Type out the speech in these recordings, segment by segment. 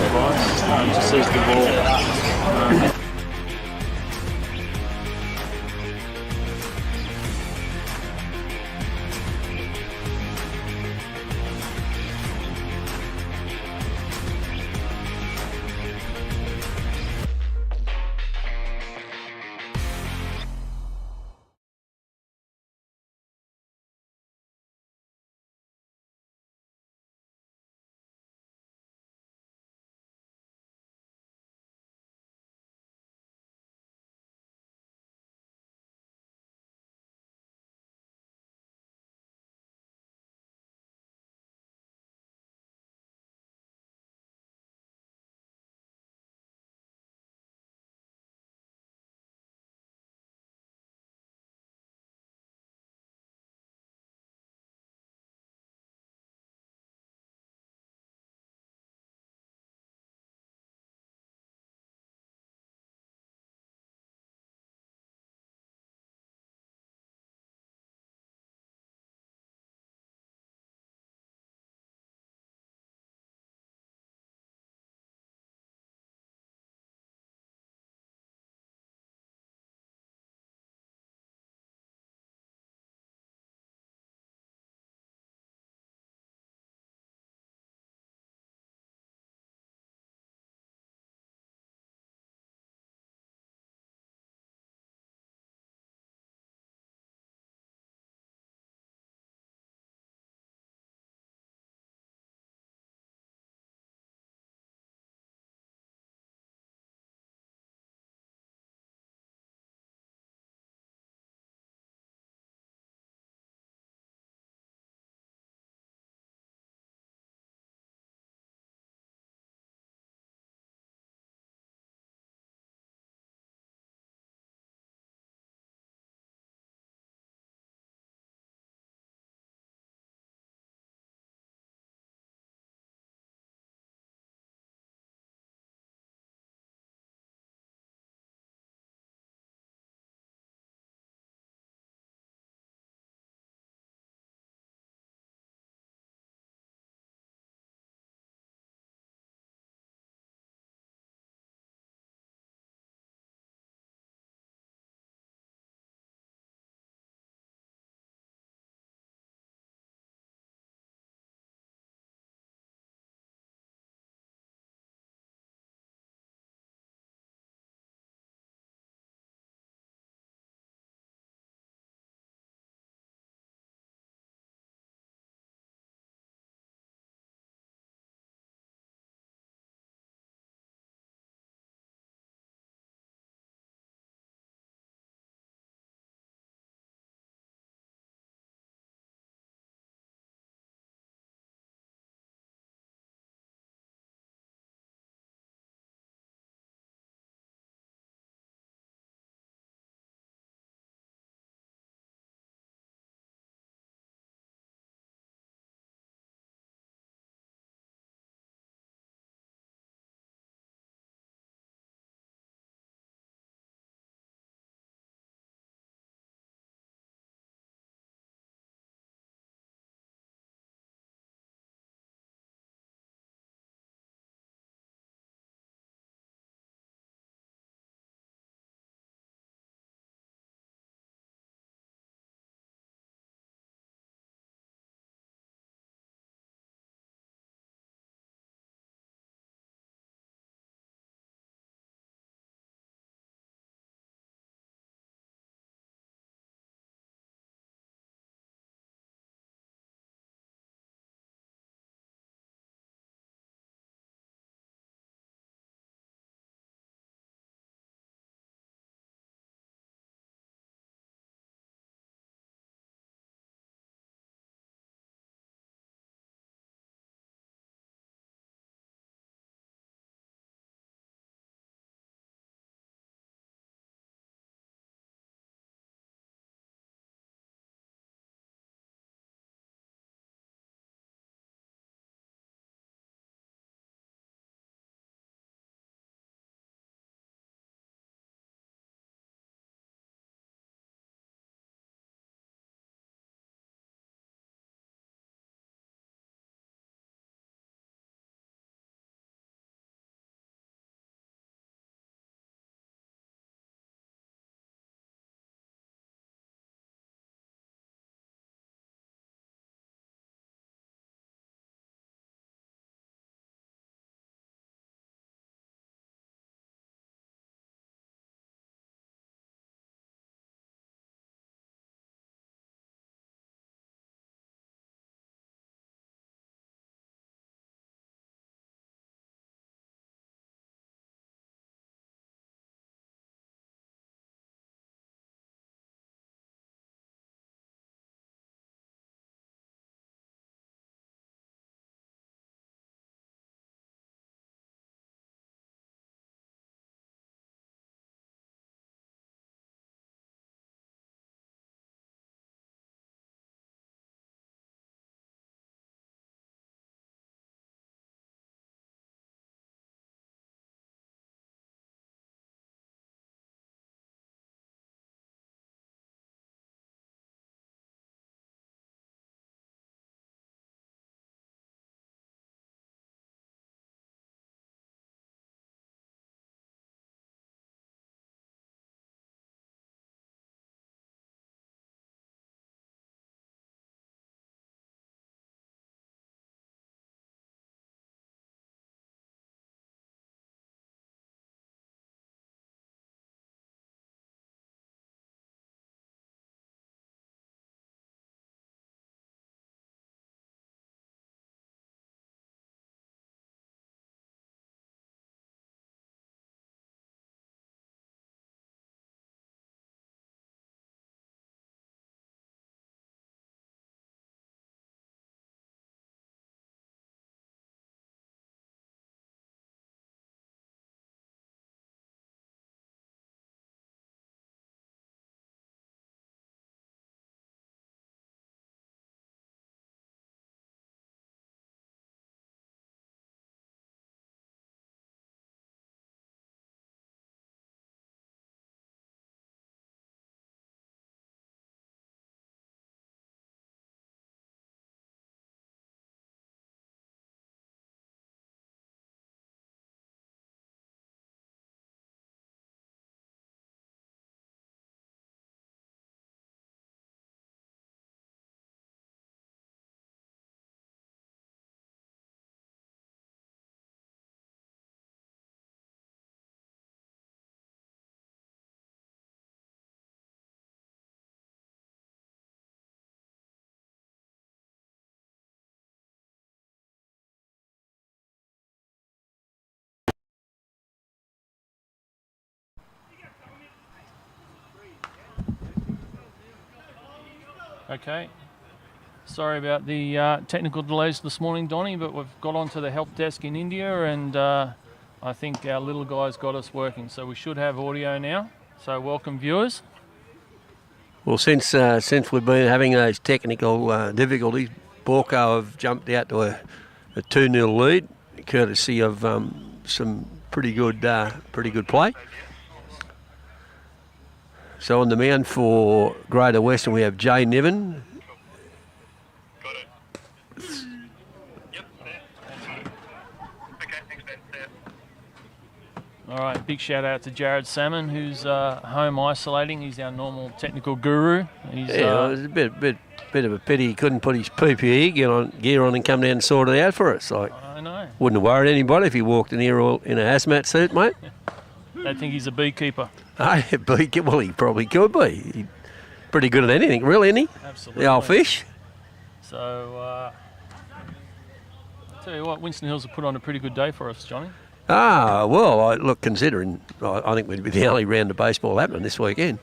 device. It just says the ball. Okay. Sorry about the technical delays this morning, Donnie, but we've got onto the help desk in India, and I think our little guy's got us working. So we should have audio now. So welcome, viewers. Well, since we've been having those technical difficulties, Baulkham have jumped out to a 2-0 lead, courtesy of some pretty good play. So on the mound for Greater Western, we have Jay Niven. Got it. Yep, there. Okay, thanks, Ben. There. All right, big shout out to Jared Salmon, who's home isolating. He's our normal technical guru. He's, it was a bit of a pity he couldn't put his PPE gear on and come down and sort it out for us. I know. Wouldn't have worried anybody if he walked in here all in a hazmat suit, mate. They think he's a beekeeper. Well, he probably could be. He's pretty good at anything, really, isn't he? Absolutely. The old fish. So, I'll tell you what, Winston Hills have put on a pretty good day for us, Johnny. Well, look, considering I think we'd be the only round of baseball happening this weekend.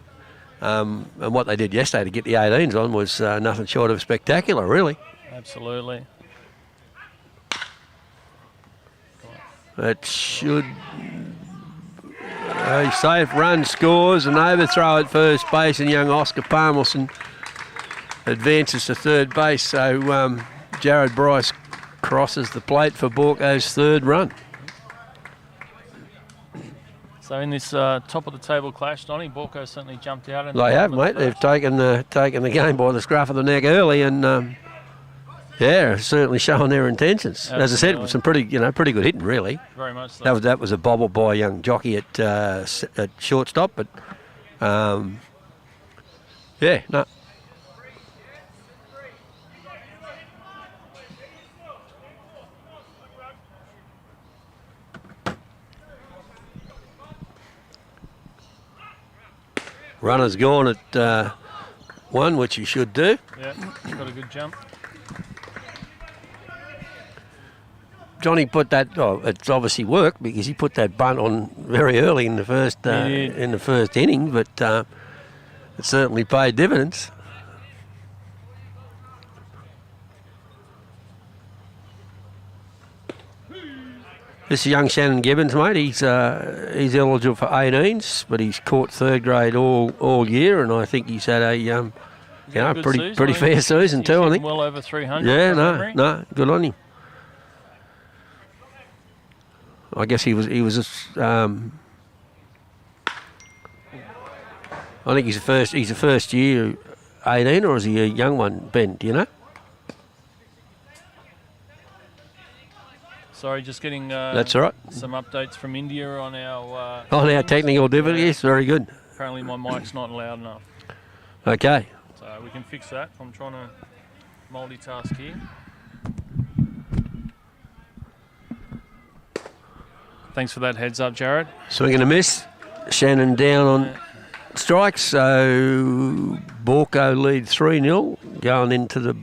And what they did yesterday to get the 18s on was nothing short of spectacular, really. Absolutely. It should... A safe run scores, an overthrow at first base, and young Oscar Palmerson advances to third base. So Jared Bryce crosses the plate for Baulkham's third run. So in this top of the table clash, Donnie, Baulkham certainly jumped out. They have, mate. They've taken the game by the scruff of the neck early, and certainly showing their intentions. Absolutely. As I said, some pretty good hitting, really. Very much so. That was a bobble by a young jockey at shortstop, but no. Runner's gone at 1, which he should do. Yeah, got a good jump. Johnny put that. It's obviously worked because he put that bunt on very early in the first inning, but it certainly paid dividends. This young Shannon Gibbons, mate, he's eligible for 18s, but he's caught third grade all year, and I think he's had a pretty fair season too. I think well over 300. Yeah, no, good on him. I guess he was. I think he's a first year 18, or is he a young one, Ben? Do you know? Sorry, just getting That's all right. some updates from India on our technical difficulties. Very good. Apparently my mic's not loud enough. Okay. So we can fix that. I'm trying to multitask here. Thanks for that heads up, Jared. Swing and a miss. Shannon down on strikes. So Baulkham lead 3-0 going into the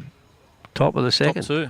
top of the second. Top 2.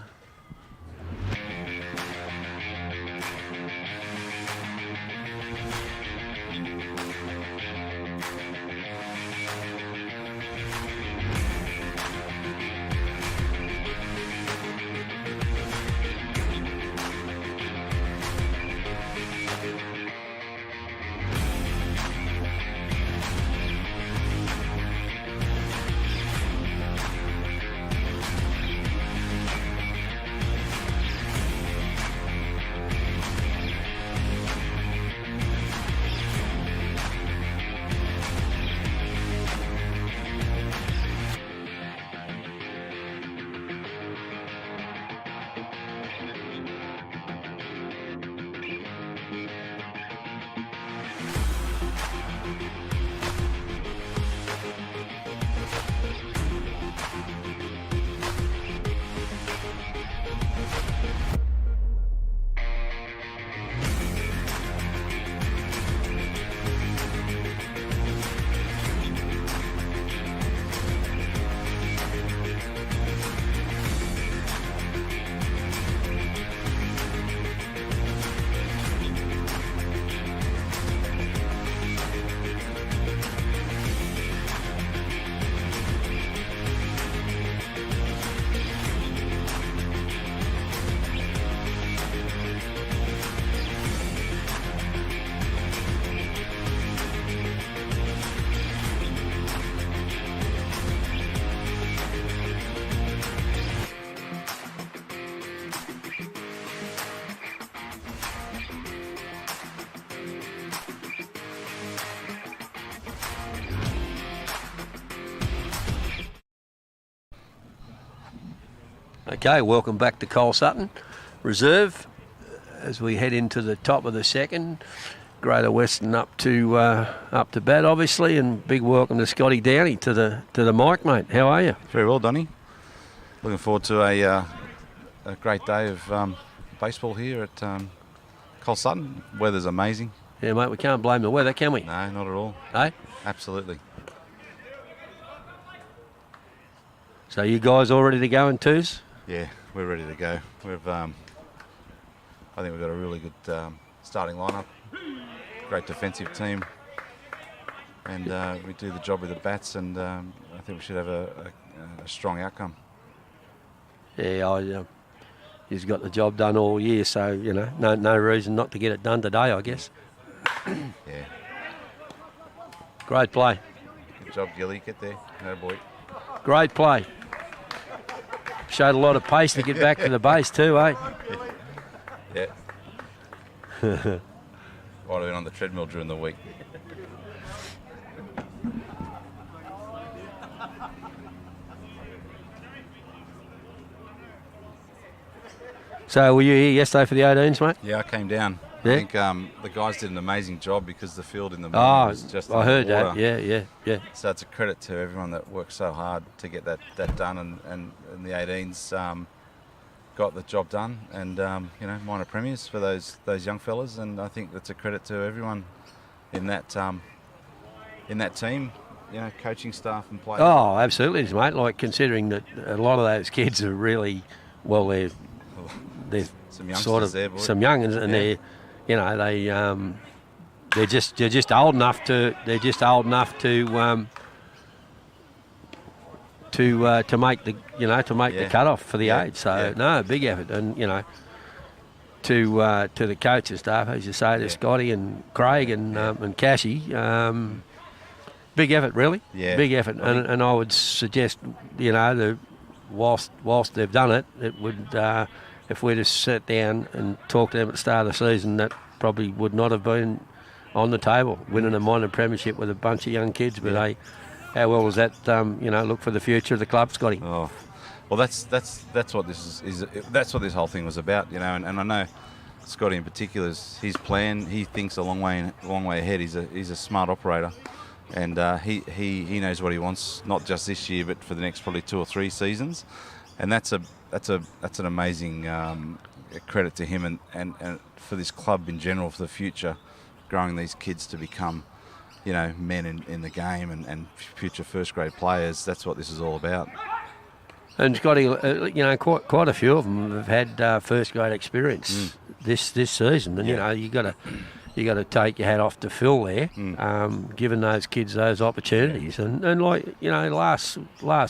Okay, welcome back to Cole Sutton Reserve as we head into the top of the second. Greater Western up to bat, obviously, and big welcome to Scotty Downey to the mic, mate. How are you? Very well, Donny. Looking forward to a great day of baseball here at Cole Sutton. Weather's amazing. Yeah, mate, we can't blame the weather, can we? No, not at all. Eh? Absolutely. So you guys all ready to go in twos? Yeah, we're ready to go. I think we've got a really good starting lineup. Great defensive team, and we do the job with the bats, and I think we should have a strong outcome. Yeah, he's got the job done all year, so no reason not to get it done today, I guess. Yeah. Great play. Good job, Gilly. Get there. No boy. Great play. Showed a lot of pace to get back to the base too, eh? Yeah. Might have been on the treadmill during the week. So were you here yesterday for the 18s, mate? Yeah, I came down. Yeah? I think the guys did an amazing job because the field in the morning was just I heard underwater. that. Yeah. So it's a credit to everyone that worked so hard to get that done, and the 18s got the job done, and minor premiers for those young fellas, and I think that's a credit to everyone in that team, coaching staff and players. Oh, absolutely, mate. Like, considering that a lot of those kids are really, well, they're Some youngsters sort of there, boy. some youngins, and they're just old enough to make the cutoff for the age. So no, big effort, and to the coaching staff, as you say, to Scotty and Craig and Cashy, big effort, really. Yeah. Big effort, and I would suggest whilst they've done it, it would if we'd have sat down and talked to them at the start of the season, that probably would not have been on the table, winning a minor premiership with a bunch of young kids. But hey, how well was that? Look for the future of the club, Scotty. Oh, well, that's what this is. That's what this whole thing was about, And I know Scotty in particular, his plan. He thinks a long way ahead. He's a smart operator, and he knows what he wants, not just this year, but for the next probably 2 or 3 seasons. And that's an amazing credit to him and for this club in general for the future, growing these kids to become, men in the game and future first grade players. That's what this is all about. And Scotty, quite a few of them have had first grade experience this season, and you got to take your hat off to Phil there, giving those kids those opportunities. And like last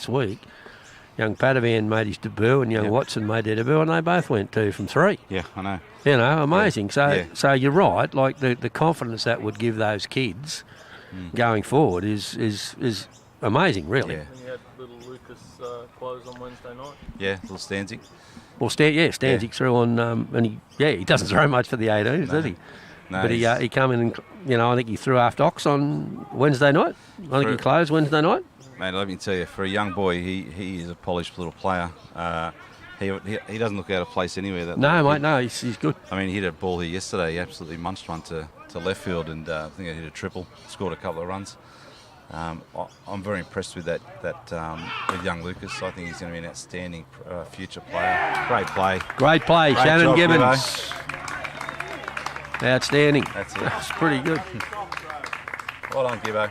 week, young Padavan made his debut and young Watson made their debut, and they both went 2 from 3. Yeah, I know. Amazing. So you're right. Like the confidence that would give those kids going forward is amazing, really. Yeah. And you had little Lucas close on Wednesday night. Yeah, little Stanzik. Well, Stanzik threw on, and he doesn't throw much for the 18s, does he? No, but he come in and I think he threw after Ox on Wednesday night. I think he closed Wednesday night. Mate, let me tell you, for a young boy, he is a polished little player. He doesn't look out of place anywhere. No, he's good. I mean, he hit a ball here yesterday. He absolutely munched one to left field, and I think he hit a triple, scored a couple of runs. I'm very impressed with that with young Lucas. I think he's going to be an outstanding future player. Great play. Great play, Great Shannon job, Gibbons. Outstanding. That's it. That's pretty good. Well done, Gibbo.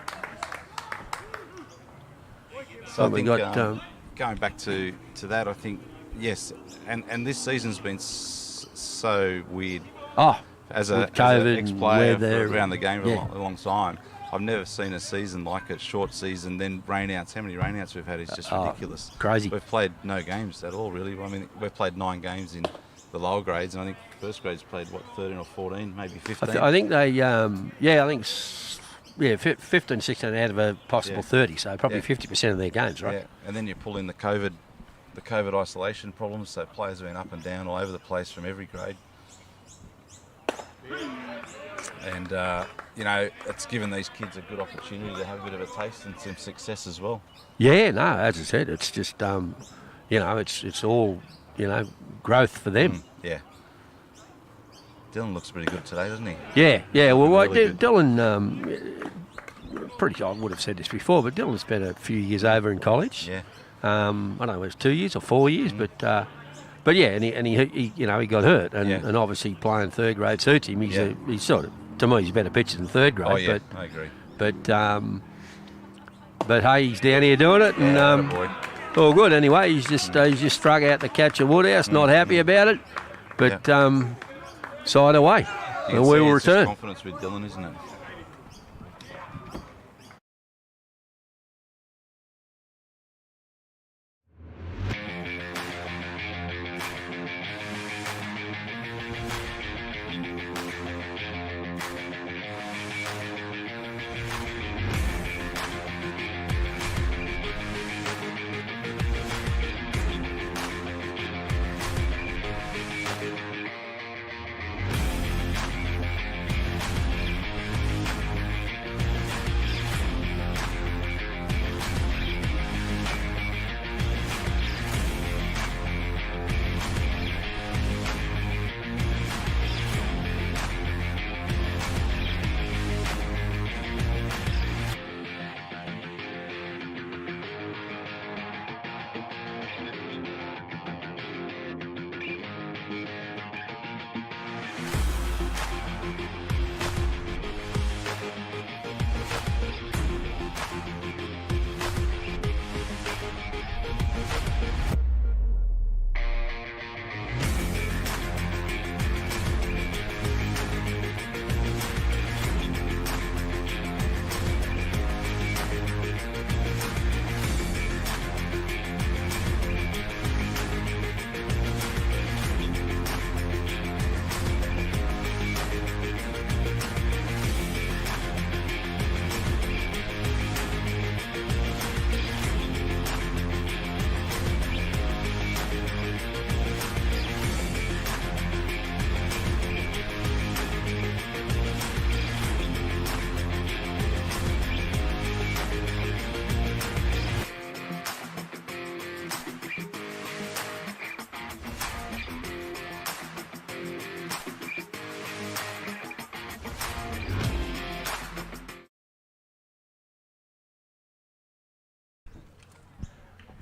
So I we think got going back to that, I think yes, and this season's been so weird. As an ex-player around the game for a long time, I've never seen a season like it. Short season, then rainouts. How many rainouts we've had is just ridiculous. Crazy. We've played no games at all, really. I mean, we've played 9 games in the lower grades, and I think first grades played 13 or 14, maybe 15. I think they, 15, 16 out of a possible 30, so probably 50% of their games, right? Yeah, and then you pull in the COVID isolation problems, so players have been up and down all over the place from every grade. And, it's given these kids a good opportunity to have a bit of a taste and some success as well. Yeah, no, as I said, it's just, it's all, growth for them. Yeah. Dylan looks pretty good today, doesn't he? Yeah. Well, Really good. Dylan, pretty sure I would have said this before, but Dylan spent a few years over in college. Yeah. I don't know, it was 2 years or 4 years, but yeah, and he got hurt, and obviously playing third grade suits him. He's sort of, to me, he's a better pitcher than third grade. Oh yeah, I agree. But hey, he's down here doing it, and boy. all good anyway. He's just struck out to catch a Woodhouse, not happy about it, but side away, and we will return. Confidence with Dylan, isn't it?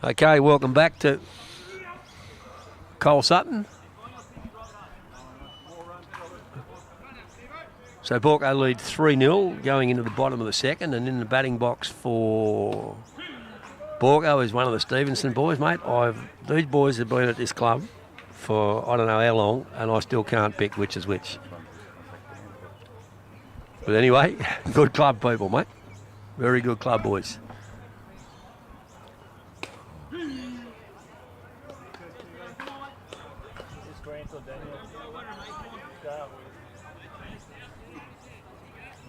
Okay, welcome back to Cole Sutton. So Baulkham lead 3-0 going into the bottom of the second, and in the batting box for Baulkham is one of the Stevenson boys, mate. These boys have been at this club for I don't know how long, and I still can't pick which is which. But anyway, good club people, mate. Very good club boys.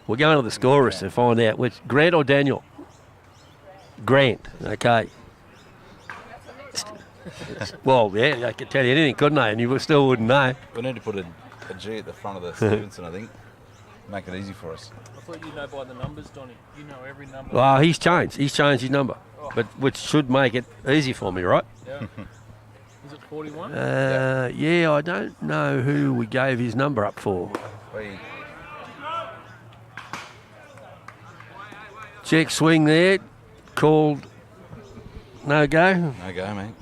We're going to the scorers to find out which Grant or Daniel. Grant, okay. Well, yeah, I could tell you anything, couldn't I? And you still wouldn't know. We need to put a G at the front of the Stevenson, I think. Make it easy for us. I thought you know by the numbers, Donny. You know every number. Well, he's changed. He's changed his number, but which should make it easy for me, right? Yeah. Is it 41? Yeah, I don't know who we gave his number up for. Check swing there, called no go. No go, mate.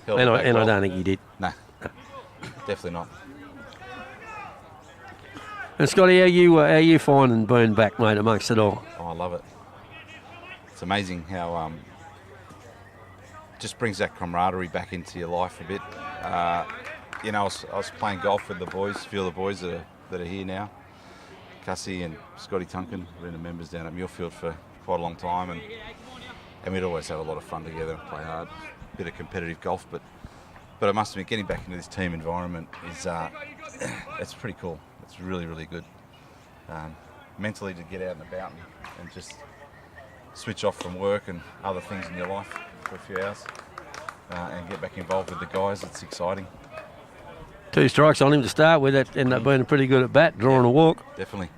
And I don't think he did. Nah, definitely not. And Scotty, how you finding being back, mate, amongst it all? Oh, I love it. It's amazing how just brings that camaraderie back into your life a bit. I was playing golf with the boys, a few of the boys that are here now. Cassie and Scotty Tunkin were in the members down at Muirfield for quite a long time, and we'd always have a lot of fun together and play hard. Bit of competitive golf, but I must admit, getting back into this team environment is it's pretty cool. It's really, really good. Mentally, to get out and about and just switch off from work and other things in your life for a few hours and get back involved with the guys, it's exciting. 2 strikes on him to start with. That ended up being pretty good at bat, drawing a walk. Definitely.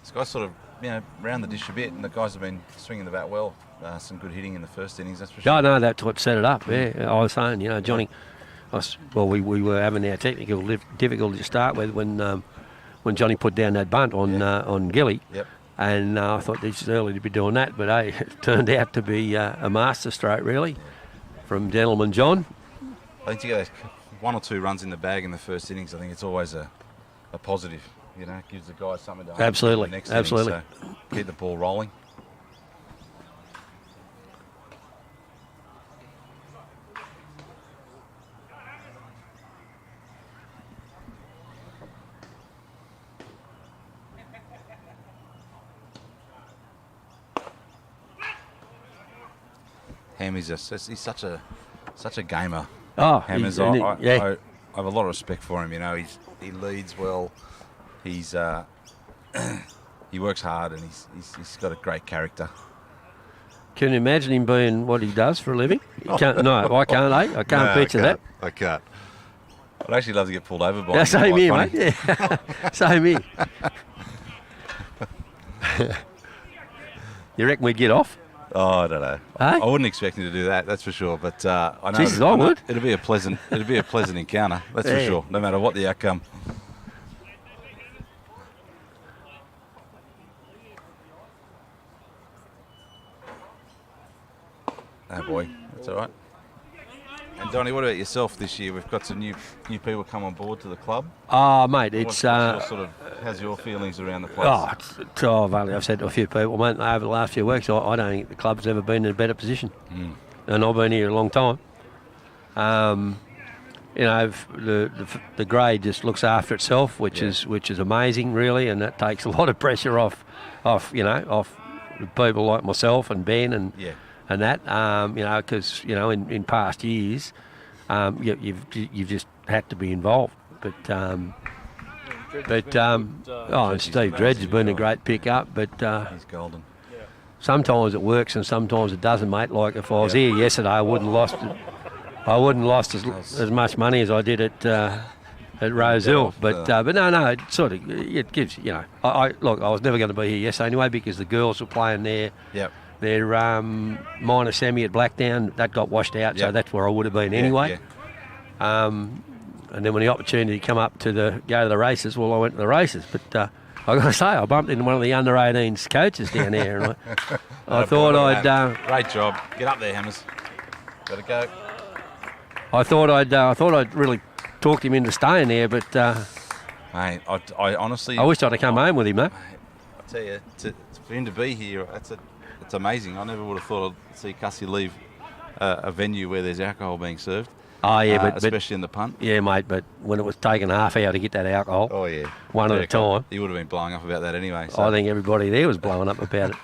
This guy sort of round the dish a bit, and the guys have been swinging the bat well. Some good hitting in the first innings, that's for sure. I know that's what set it up. Yeah, I was saying, Johnny. We were having our technical difficulty to start with when Johnny put down that bunt on Gilly. Yep. And I thought this is early to be doing that, but hey, it turned out to be a masterstroke really from Gentleman John. I think to get 1 or 2 runs in the bag in the first innings, I think it's always a positive. It gives the guys something to Absolutely, the next absolutely. Innings, so keep the ball rolling. Hammy's he's such a gamer. Oh, Hammers, I I have a lot of respect for him. He leads well. He's he works hard, and he's got a great character. Can you imagine him being what he does for a living? No, I can't. I can't picture that. I can't. I'd actually love to get pulled over by him. Same here, mate. Yeah. Same here. You reckon we'd get off? Oh, I don't know. Hey? I wouldn't expect him to do that. That's for sure. But I know. Jesus, I would. It'll be a pleasant encounter. That's for sure. No matter what the outcome. Oh boy, that's all right. And Donnie, what about yourself this year? We've got some new people come on board to the club. Oh, mate, it's how's your feelings around the place? I've said to a few people, mate, over the last few weeks, I don't think the club's ever been in a better position. And I've been here a long time. The grade just looks after itself, which is amazing, really, and that takes a lot of pressure off people like myself and Ben and that, because in past years, you've just had to be involved. And Steve Dredge has been a great pick-up, but he's golden. Sometimes it works and sometimes it doesn't, mate. Like if I was here yesterday, I wouldn't lost as much money as I did at Rose Hill. But no, it sort of gives I was never going to be here yesterday anyway because the girls were playing their minor semi at Blackdown. That got washed out, so that's where I would have been anyway. And then when the opportunity come up to go to the races, well, I went to the races. But I got to say, I bumped into one of the under-18s coaches down there, and I thought I'd great job. Get up there, Hammers. Gotta go. I thought I'd really talked him into staying there, but mate, I honestly, I wished I'd have come home with him, mate. I tell you, for him to be here, it's amazing. I never would have thought I'd see Cussie leave a venue where there's alcohol being served. Oh yeah, especially in the punt. Yeah, mate. But when it was taking half hour to get that alcohol, one at a time, he would have been blowing up about that anyway. So. I think everybody there was blowing up about it.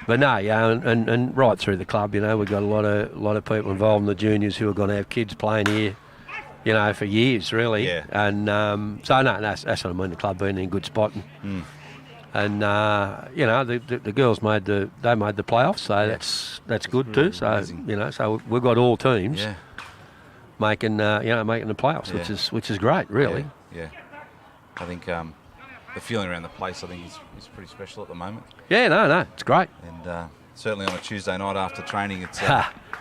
But no, and right through the club, we've got a lot of people involved in the juniors who are going to have kids playing here, for years really. Yeah. And so no, that's what I mean. The club being in a good spot. And the girls made the playoffs, so that's good too. So amazing. So we've got all teams making the playoffs, which is great, really. Yeah. I think the feeling around the place, I think, is pretty special at the moment. Yeah, no, it's great. And certainly on a Tuesday night after training, it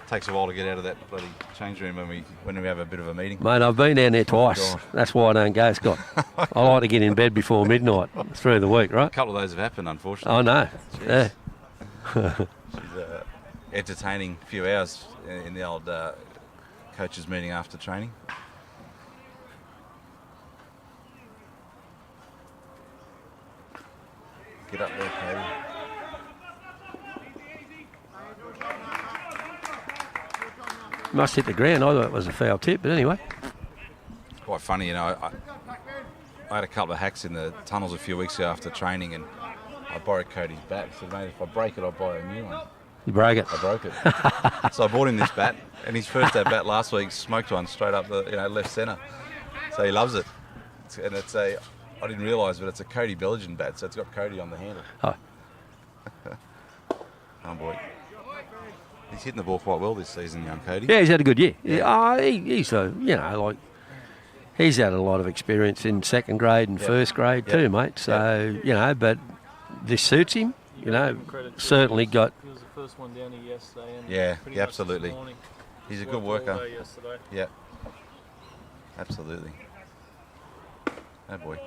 takes a while to get out of that bloody change room when we have a bit of a meeting. Mate, I've been down there twice. That's why I don't go, Scott. I like to get in bed before midnight through the week, right? A couple of those have happened, unfortunately. I know. Jeez. Yeah. She's entertaining a few hours in the old coaches' meeting after training. Get up there, Katie. Must hit the ground. I thought it was a foul tip, but anyway. It's quite funny, I had a couple of hacks in the tunnels a few weeks ago after training, and I borrowed Cody's bat. I said, mate, if I break it, I'll buy a new one. You broke it. I broke it. So I bought him this bat, and his first at bat last week smoked one straight up the left centre. So he loves it. I didn't realise, but it's a Cody Belgian bat, so it's got Cody on the handle. Oh. Oh boy. He's hitting the ball quite well this season, young Cody. Yeah, he's had a good year. Yeah. He's he's had a lot of experience in second grade and first grade too, mate. So, you know, but this suits him. You know, certainly got... He was the first one down here yesterday. And Yeah, pretty much absolutely. this morning. He's a Worked good all worker. day yesterday. Yeah. Absolutely. Oh boy.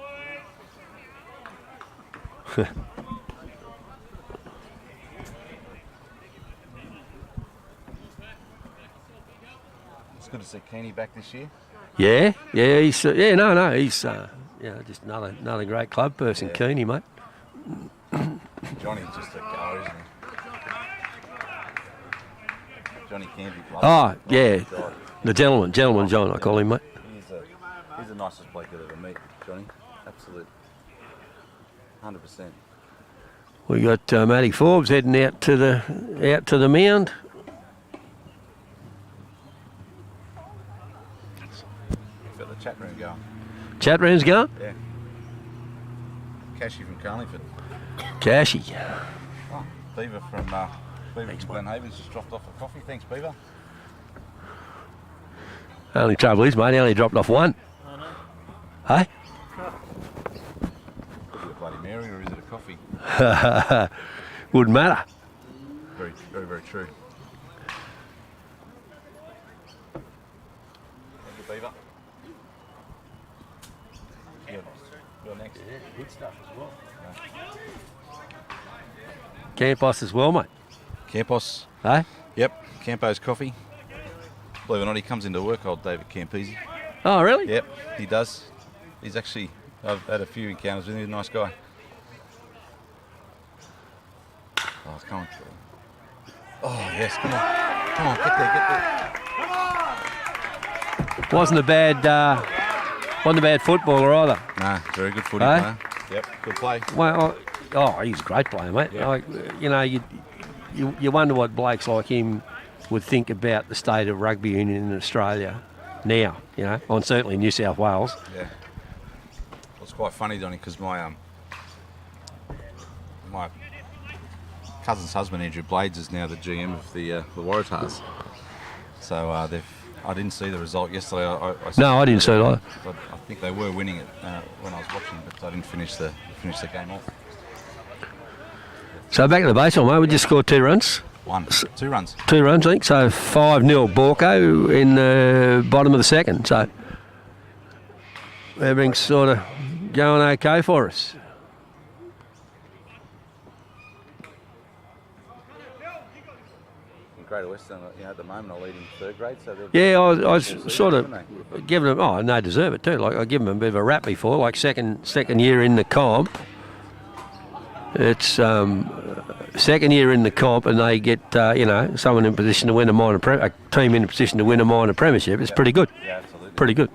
It's good to see Keeney back this year. Yeah, he's he's you know, just another great club person, Keeney, mate. Johnny's just a goer, isn't he? Johnny Canby. Oh, yeah, the gentleman John, I call him, mate. He's the nicest bloke you'll ever meet, Johnny. Absolute. 100%. We got Matty Forbes heading out to the mound. Got the chat room going. Chat room's going. Yeah. Cashy from Carlingford. Cashy. Oh, Beaver from Glen Havens just dropped off a coffee. Thanks, Beaver. Only trouble is, mate, he only dropped off one. I know. Hey? Could be a Bloody Mary, or is it a coffee? Wouldn't matter. Very, very, very true. Thank you, Beaver. You're next. Yeah, good stuff as well. Campos as well, mate. Campos. Hey? Yep, Campo's coffee. Believe it or not, he comes into work, old David Campese. Oh, really? Yep, he does. He's actually, I've had a few encounters with him. He's a nice guy. Oh, come on. Oh, yes, come on. Come on, get there. Wasn't a bad footballer either. Nah, very good footy Hey? player. Yep, good play. Well, he's a great player, mate. Yeah. Like, you know, you wonder what blokes like him would think about the state of rugby union in Australia now, you know, and certainly New South Wales. Yeah. Well, it's quite funny, Donny, because my cousin's husband, Andrew Blades, is now the GM of the Waratahs. So I didn't see the result yesterday. No, I didn't see it either. I think they were winning it when I was watching, but I didn't finish the game off. So back to the baseball, mate. We just scored 2 runs. 2 runs. 2 runs, I think. So 5-0 Baulkham in the bottom of the second. So everything's sort of going okay for us. In Greater Western, at the moment, I lead in 3rd grade. So Yeah, I was sort of giving them. Oh, and they deserve it too. Like I give them a bit of a rap before. Like second year in the comp. It's second year in the comp, and they get someone in position to win a team in a position to win a minor premiership. It's pretty good. Yeah, absolutely. Pretty good.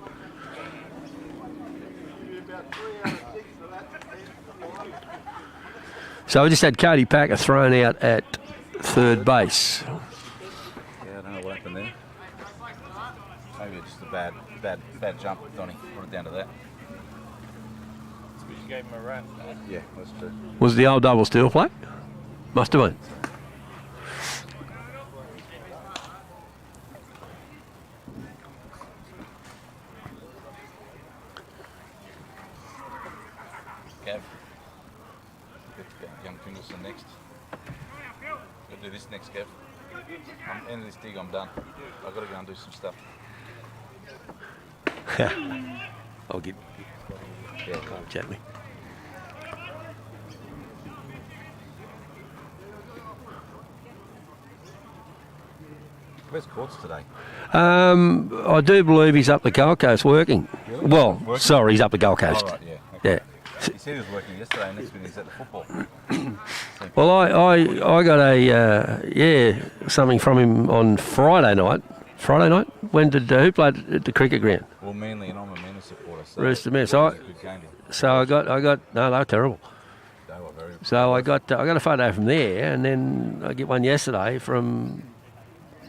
So I just had Cody Packer thrown out at 3rd base. Yeah, I don't know what happened there. Maybe it's just a bad jump, Donny. Put it down to that. You gave him a rap. Yeah, that's true. Was the old double steel plate? Must have been. Gav. Get young Fingelson next. We'll do this next, Gav. I'm end of this dig, I'm done. I've got to go and do some stuff. I'll get gently. Where's Courts today? I do believe he's up the Gold Coast working. Really? Well, Working? sorry, he's up the Gold Coast. Oh, right, yeah. Okay. Yeah. He said he was working yesterday, and next minute he's at the football. Well, I got something from him on Friday night. Friday night? When did who played at the cricket ground? Well, Manly, and I'm a Manly supporter. So Rooster Men. it was a good game. So I got no, they were terrible. They were very. So I got a photo from there, and then I get one yesterday from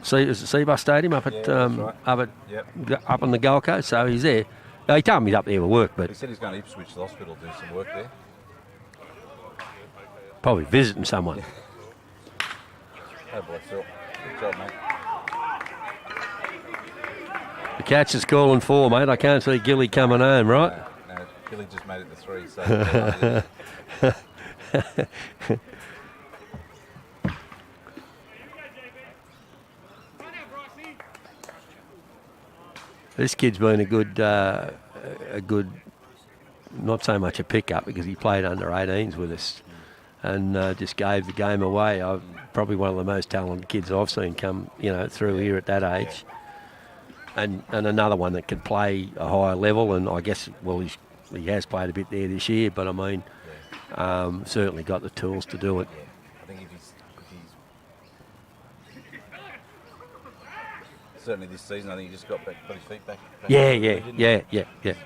Seabus Stadium up at that's right. up on the Gold Coast. So he's there. He told me he's up there with work, but He said he's going to Ipswich Hospital to do some work there. probably visiting someone. Oh boy, Phil. Good job, mate. The catch is calling 4, mate. I can't see Gilly coming home, right? No, Gilly just made it to 3. So This kid's been a good, not so much a pickup because he played under 18s with us and just gave the game away. Probably one of the most talented kids I've seen come, through here at that age. And another one that can play a higher level, and I guess, he has played a bit there this year, but I mean, certainly got the tools to do it. yeah, I think if he's certainly this season, I think he just got his feet back. Yeah.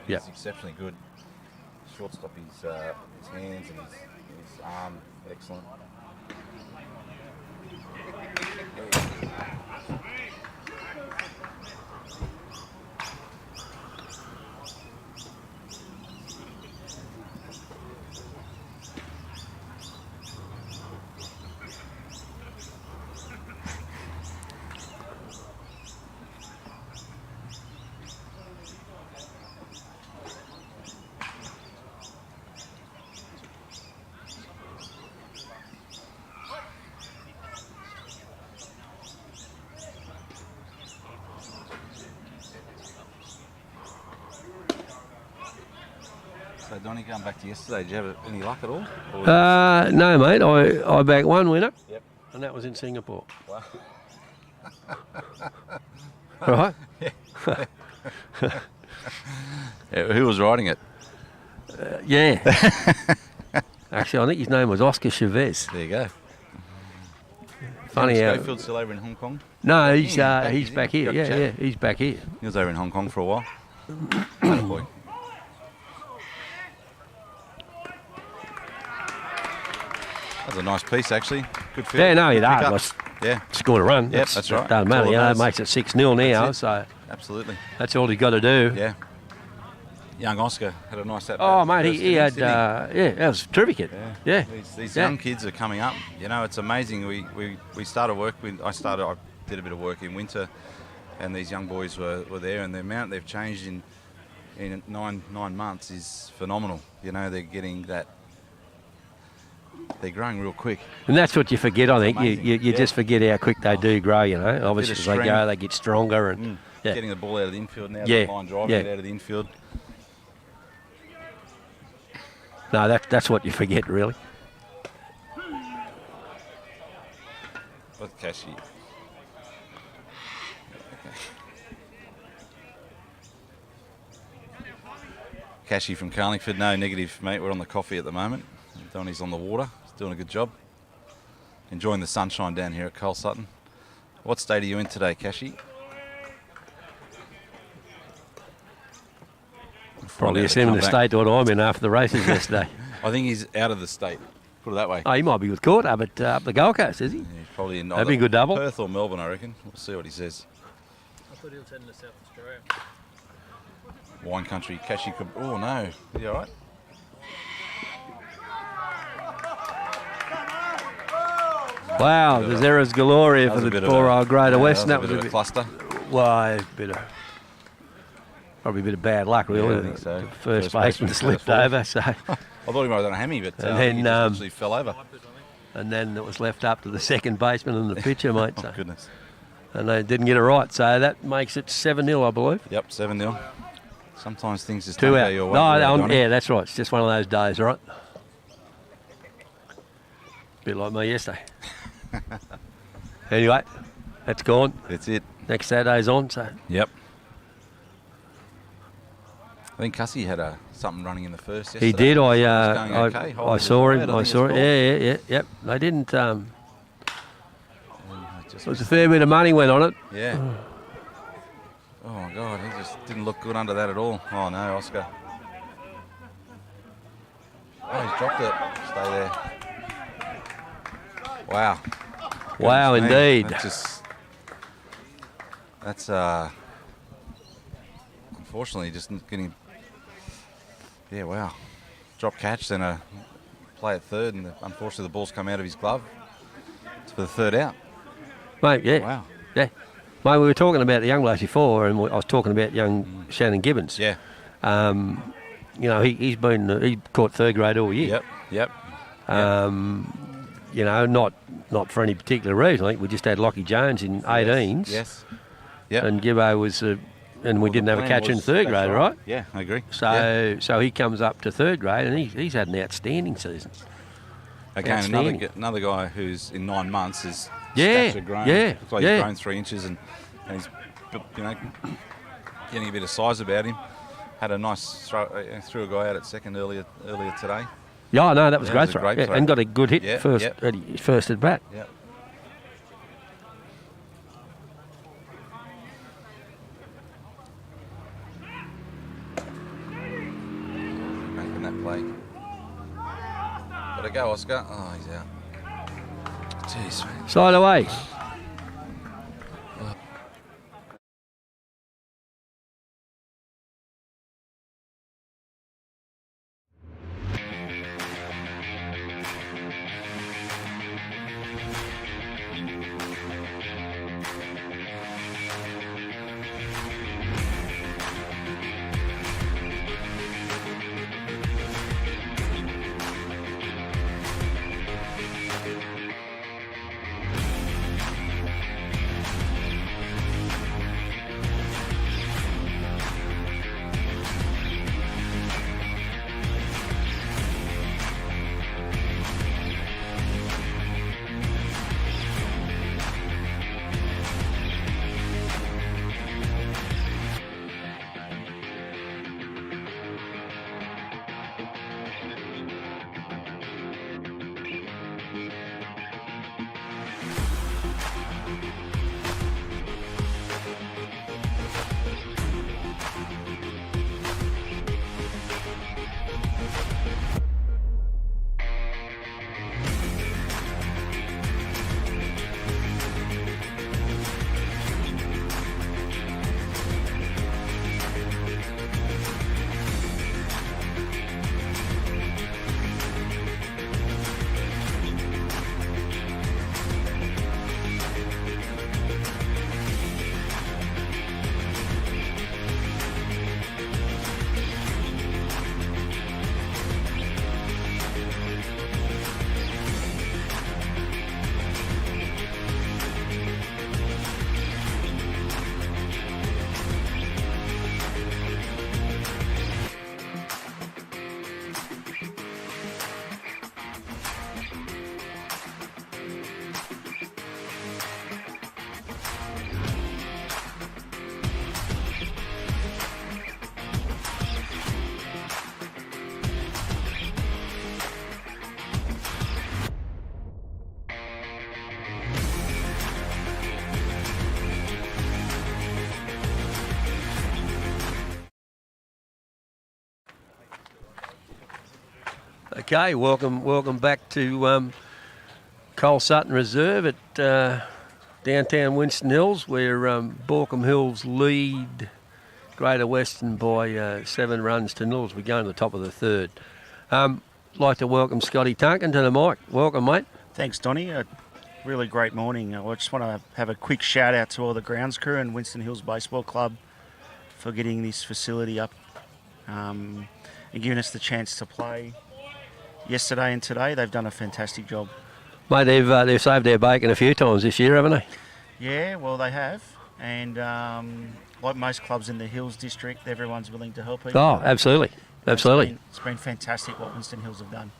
He's exceptionally good. Shortstop, his hands and his arm, excellent. So, Donnie, going back to yesterday, did you have any luck at all? No, mate. I backed one winner. Yep. And that was in Singapore. Wow. Right? Yeah, who was riding it? Yeah. Actually, I think his name was Oscar Chavez. There you go. Funny how... Schofield's still over in Hong Kong? No, he's he's back here. Yeah, he's back here. He was over in Hong Kong for a while. Boy. That was a nice piece, actually. Good field. Yeah, no, he Good does. pickup. Let's Yeah, score a run. Yep, that's right. Doesn't matter. That's all it It matters. makes it 6-0 now, That's it. so absolutely. that's all he's got to do. Yeah. Young Oscar had a nice at bat. Oh, mate, first he had, innings, didn't that was a terrific hit. Yeah. These Yeah. young kids are coming up. It's amazing. We started work with. I did a bit of work in winter, and these young boys were there, and the amount they've changed in nine months is phenomenal. They're getting that. They're growing real quick. And that's what you forget, I think. amazing. You just forget how quick they do grow, Obviously, as they strength. go, they get stronger. And yeah. Getting the ball out of the infield now. Yeah, The line drive, yeah. get out of the infield. No, that's what you forget, really. With Cashy. Cashy from Carlingford, no negative, mate. We're on the coffee at the moment. Donnie's on the water. He's doing a good job. Enjoying the sunshine down here at Cole Sutton. What state are you in today, Cashy? Probably a out to similar come back. state to what I'm in after the races yesterday. I think he's out of the state. Put it that way. Oh, he might be with Court up the Gold Coast, is he? He's probably in That'd be a either good double. Perth or Melbourne, I reckon. We'll see what he says. I thought he was heading to South Australia. Wine country, Cashy could. Oh no, are you all right? Wow, there's errors galore here That for was a the bit of poor a- old Greater yeah, Western. that was a bit of a cluster. Well, probably a bit of bad luck, really. Yeah, I think so. The first First baseman baseman slipped fell over, so I thought he might have done a hammy, but And I think he then, just actually fell over. and then it was left up to the second baseman and the pitcher, mate. Oh So. goodness. And they didn't get it right, so that makes it 7-0, I believe. Yep, 7-0. Sometimes things just 2 don't go out. your way. No, really, Donnie. yeah, that's right. It's just one of those days, right? Bit like me yesterday. Anyway, that's gone. That's it. Next Saturday's on, so Yep. I think Cussy had something running in the first yesterday. he did. It was going okay, I holding saw the him. ball out, I think saw it's it. called. Yeah. They didn't. And There was a fair bit of money went on it. Yeah. Oh my God, he just didn't look good under that at all. Oh no, Oscar. Oh, he's dropped it. Stay there. Wow. Wow, Goodness me. indeed. That's unfortunately just getting. Yeah, wow. Drop catch, then a play at third, and unfortunately the ball's come out of his glove. It's for the third out. Mate, yeah. Wow. Yeah. Mate, we were talking about the young blokes before, and I was talking about young Shannon Gibbons. Yeah. You know, he caught third grade all year. Yep. You know, not for any particular reason. I think we just had Lockie Jones in 18s. Yes. Yep. And Gibbo was, and we didn't have a catcher in third grade, right? Yeah, I agree. So he comes up to third grade, and he's had an outstanding season. Again, another guy who's in 9 months is stature grown. Yeah, Looks like he's grown 3 inches, and he's, you know, getting a bit of size about him. Had a nice threw a guy out at second earlier today. Yeah, no, that was great. It was a great throw. And got a good hit at his first at bat. Yep. Making that play. Gotta go, Oscar. Oh, he's out. Jeez, man. Side away. Okay, welcome back to Cole Sutton Reserve at downtown Winston Hills, where Baulkham Hills lead Greater Western by 7 runs to 0. We're going to the top of the third. Like to welcome Scotty Tunkin to the mic. Welcome, mate. Thanks, Donny. A really great morning. I just want to have a quick shout out to all the grounds crew and Winston Hills Baseball Club for getting this facility up and giving us the chance to play yesterday and today. They've done a fantastic job. Mate, they've saved their bacon a few times this year, haven't they? Yeah, well, they have. And like most clubs in the Hills District, everyone's willing to help people. Oh, absolutely. Absolutely. It's been fantastic what Winston Hills have done.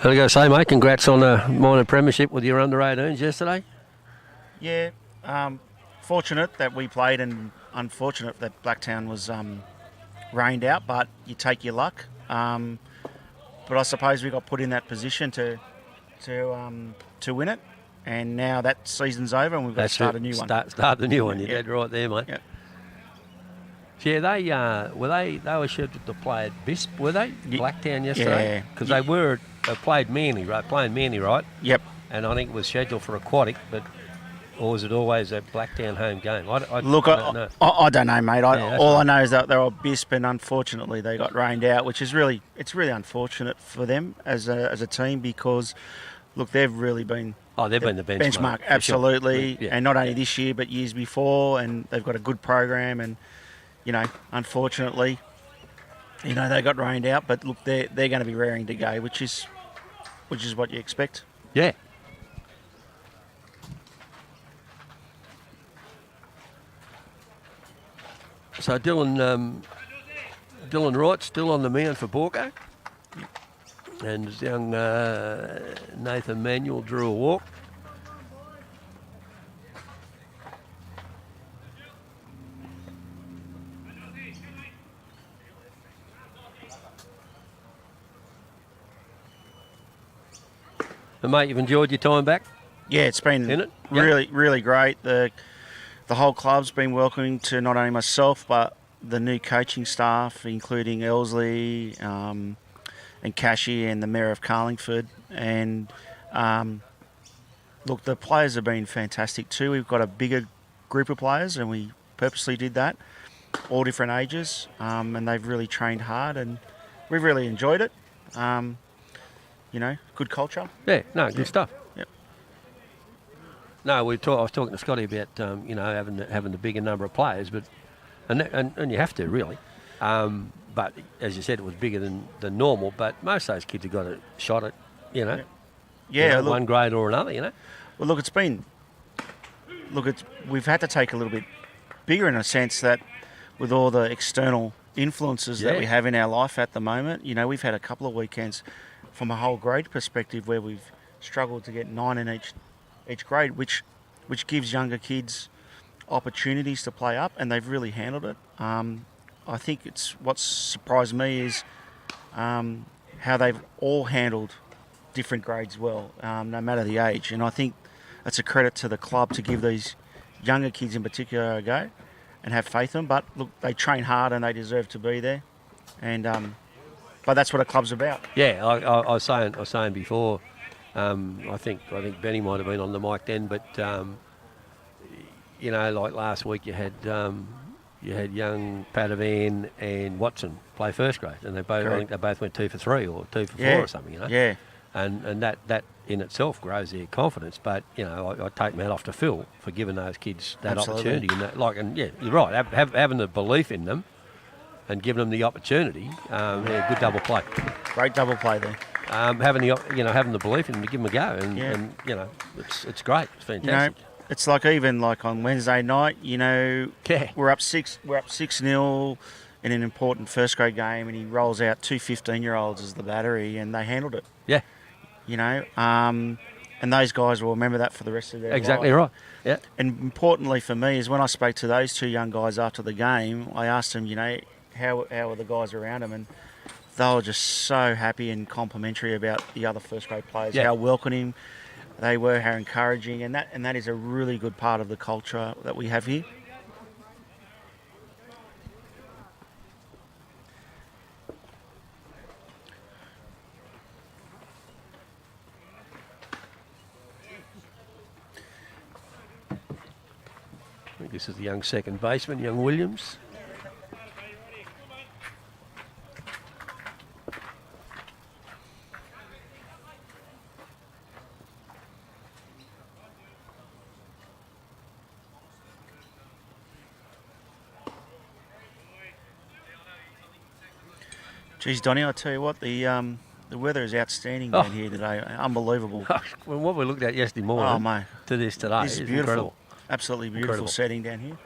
I got to say, mate, congrats on a minor premiership with your under-18s yesterday. Yeah, fortunate that we played and unfortunate that Blacktown was rained out, but you take your luck. But I suppose we got put in that position to win it, and now that season's over and we've got to start a new one. Start the new one. You're dead right there, mate. Yep. Yeah, they were scheduled to play at Bisp, were they? Blacktown yesterday? Yeah. Because they played Manly, right? Playing Manly, right? Yep. And I think it was scheduled for Aquatic, but or was it always a Blacktown home game? I don't know. I don't know, mate. All I know is that they're all Bisp, and unfortunately they got rained out, which is really unfortunate for them as a team, because look, they've really been they've been the benchmark. For absolutely, sure. Yeah. and not only this year but years before, and they've got a good program. And unfortunately, they got rained out. But look, they're going to be raring to go, which is what you expect. Yeah. So Dylan Wright still on the mound for Baulkham. And young Nathan Manuel drew a walk. And mate, you've enjoyed your time back? Yeah, it's been In it? really, really great. The whole club's been welcoming to not only myself but the new coaching staff, including Elsley and Cashy and the Mayor of Carlingford. And look, the players have been fantastic too. We've got a bigger group of players, and we purposely did that, all different ages, and they've really trained hard, and we've really enjoyed it. Good culture. Yeah, no, good stuff. Yep. No, I was talking to Scotty about having the bigger number of players, but and you have to really. But as you said, it was bigger than normal. But most of those kids have got a shot at one grade or another. Well, look, we've had to take a little bit bigger in a sense that with all the external influences that we have in our life at the moment. We've had a couple of weekends from a whole grade perspective where we've struggled to get 9 in each grade, which gives younger kids opportunities to play up, and they've really handled it. I think what's surprised me is how they've all handled different grades well, no matter the age. And I think that's a credit to the club to give these younger kids in particular a go and have faith in them. But look, they train hard and they deserve to be there. And but that's what a club's about. Yeah, I was saying before. I think Benny might have been on the mic then, but like last week you had young Padavan and Watson play first grade, and I think they both went 2 for 3 or 2 for 4 or something. Yeah. And that in itself grows their confidence. But I take my hat off to Phil for giving those kids that Absolutely. opportunity. And you're right. Having the belief in them and giving them the opportunity. Good double play. Great double play there. Having the belief in them to give them a go, and it's great. It's fantastic. It's even on Wednesday night. We're up 6-0 in an important first grade game, and he rolls out 2 15-year-olds as the battery, and they handled it. Yeah. And those guys will remember that for the rest of their Exactly life. right. Yeah. And importantly for me is when I spoke to those 2 young guys after the game, I asked them, how were the guys around them, and they were just so happy and complimentary about the other first grade players, how welcoming they were, how encouraging, and that is a really good part of the culture that we have here. I think this is the young second baseman, young Williams. Geez, Donnie, I tell you what, the weather is outstanding down here today. Unbelievable. Well, what we looked at yesterday morning mate, to this today this is is beautiful. incredible. Absolutely beautiful Incredible. setting down here.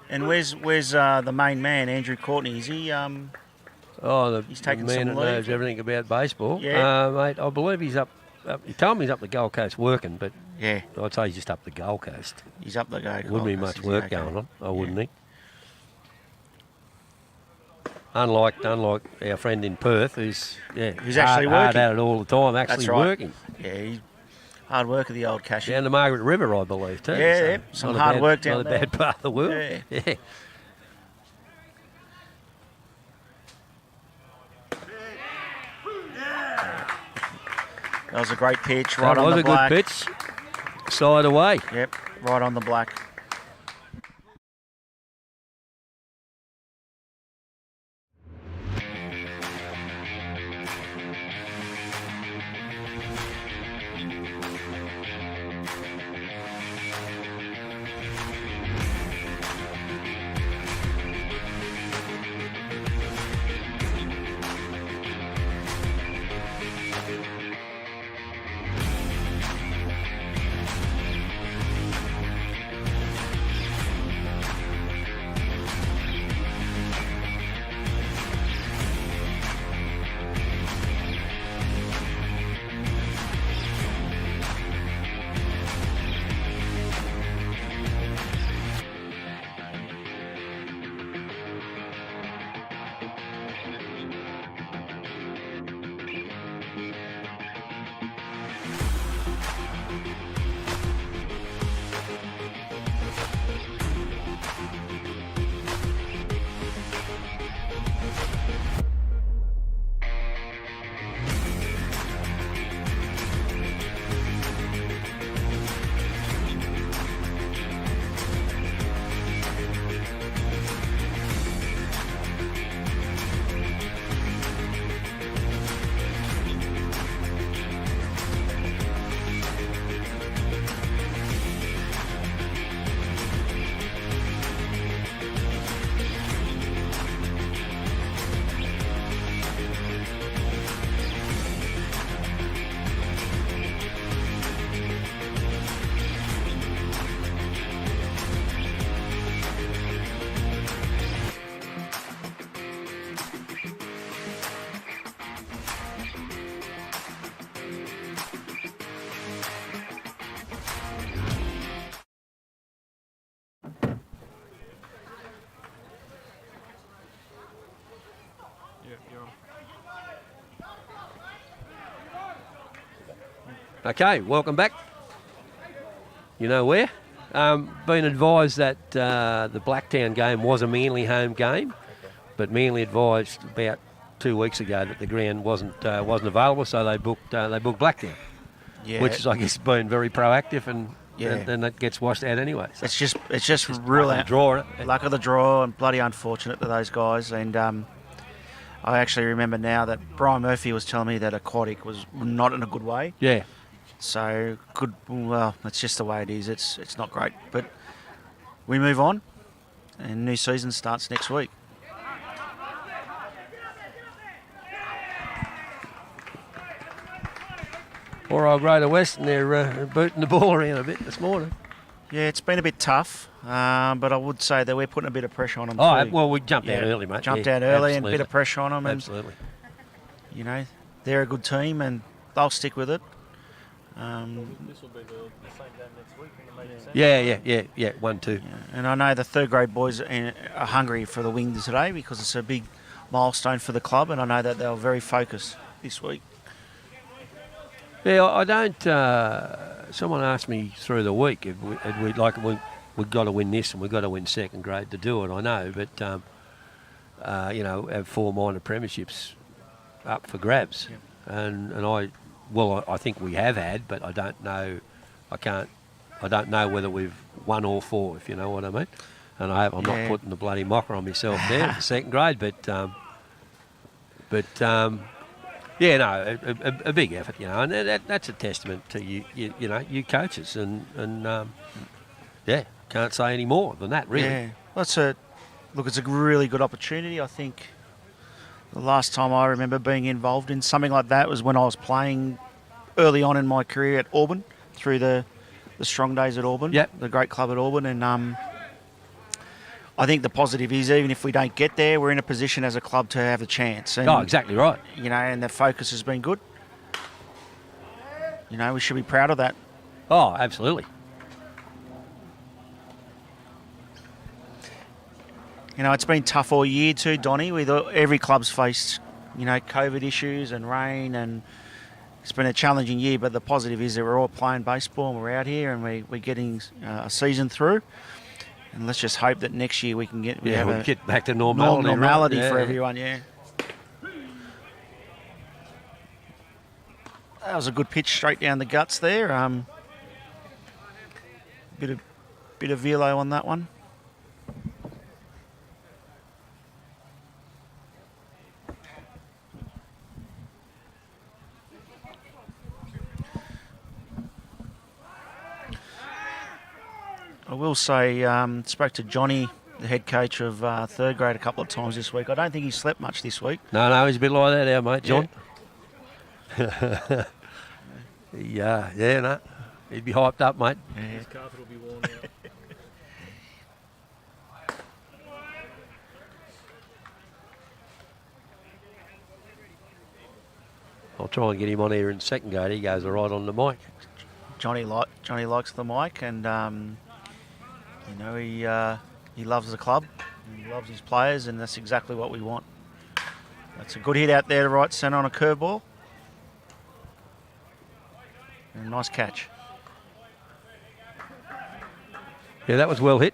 And where's the main man, Andrew Courtney? Is he? He's taking the man some that leave. knows everything about baseball. Yeah. Mate, I believe he's up. He told me he's up the Gold Coast working, but Yeah, I'd say he's just up the Gold Coast. he's up the go. Wouldn't be much work going on, wouldn't he? Unlike our friend in Perth, who's actually hard working. at it all the time, actually That's right. working. Yeah, he's hard work of the old Cashy. Down the Margaret River, I believe, too. Yeah, so yeah, some not a hard bad- work down not there. a bad part of the world. Yeah. That was a great pitch, right That on was the a black. good pitch. Side away. Yep, right on the black. Okay, welcome back. You know where? Been advised that the Blacktown game was a Manly home game, but Manly advised about 2 weeks ago that the ground wasn't available, so they booked Blacktown, which is, I guess, been very proactive, and then that gets washed out anyway. So It's just real luck of the draw, isn't it? luck of the draw, and bloody unfortunate to those guys. And I actually remember now that Brian Murphy was telling me that Aquatic was not in a good way. Yeah. So good. Well, that's just the way it is. It's not great, but we move on, and new season starts next week. Poor old Greater Western, they're booting the ball around a bit this morning. Yeah, it's been a bit tough, but I would say that we're putting a bit of pressure on them. Oh, too. well, we jumped out early, mate. Jumped Yeah, out early and a absolutely. bit of pressure on them. And, Absolutely. you know, they're a good team and they'll stick with it. This will be the same game next week in the main centre. Yeah. 1-2. And I know the third grade boys are hungry for the win today because it's a big milestone for the club, and I know that they were very focused this week. Yeah, I don't. Someone asked me through the week if we've got to win this and we've got to win second grade to do it. I know, but have 4 minor premierships up for grabs, and I think we have had, but I don't know. I don't know whether we've won all 4, if you know what I mean. And I'm not putting the bloody mocker on myself there for second grade, but yeah, no, a big effort, and that's a testament to you coaches, and can't say any more than that, really. Yeah, it's a really good opportunity. I think the last time I remember being involved in something like that was when I was playing early on in my career at Auburn, through the strong days at Auburn, the great club at Auburn, and I think the positive is, even if we don't get there, we're in a position as a club to have a chance. And, exactly right. And the focus has been good. We should be proud of that. Oh, absolutely. It's been tough all year too, Donnie. Every club's faced, COVID issues and rain, and it's been a challenging year. But the positive is that we're all playing baseball and we're out here and we're getting a season through. And let's just hope that next year we can get back to normality, for everyone. Yeah. That was a good pitch straight down the guts there. Bit of velo on that one. I will say, spoke to Johnny, the head coach of third grade, a couple of times this week. I don't think he slept much this week. No, he's a bit like that, our mate, John. No. He'd be hyped up, mate. Yeah. His carpet will be worn out. I'll try and get him on here in second grade. He goes right on the mic. Johnny likes the mic, and he loves the club, and he loves his players, and that's exactly what we want. That's a good hit out there to right centre on a curveball. And a nice catch. Yeah, that was well hit.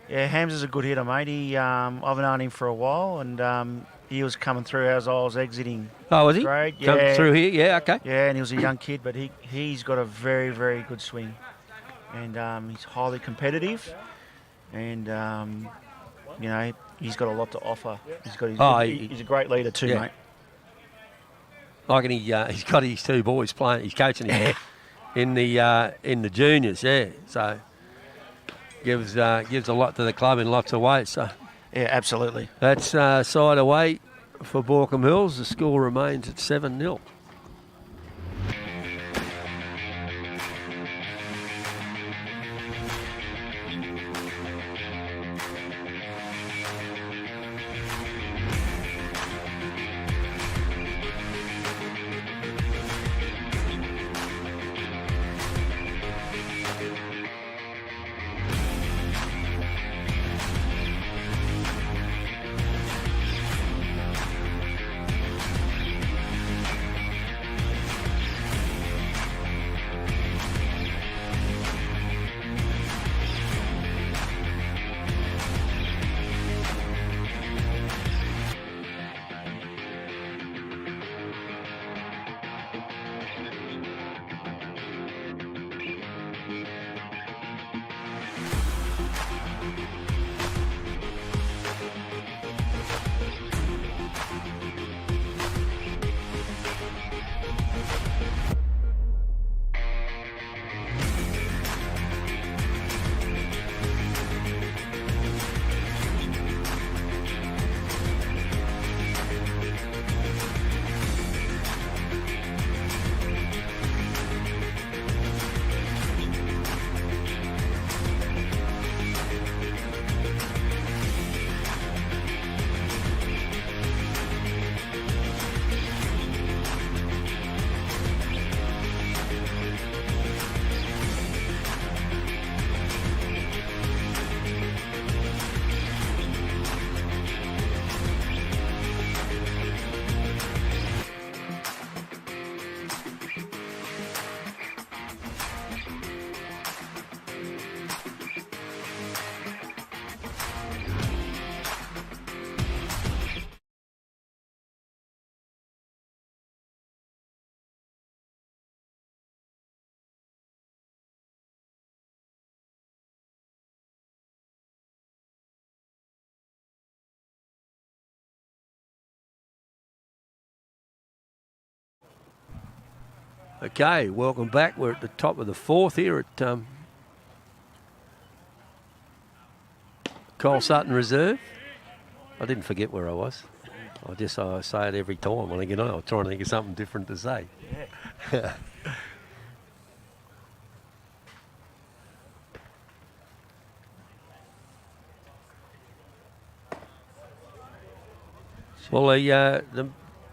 Yeah, Hams is a good hitter, mate. I've known him for a while, and he was coming through as I was exiting. Oh, was he? Grade. Come Yeah. through here? Yeah, okay. Yeah, and he was a young kid, but he's got a very, very good swing. And he's highly competitive. And, he's got a lot to offer. He's a great leader too, mate. Like, and he's got his 2 boys playing. He's coaching him in the juniors, So gives a lot to the club in lots of ways. So yeah, absolutely. that's side away for Baulkham Hills. The score remains at 7-0. Okay, welcome back. We're at the top of the fourth here at Cole Sutton Reserve. I didn't forget where I was. I say it every time when I get on. I'm trying to think of something different to say. Yeah. Well, the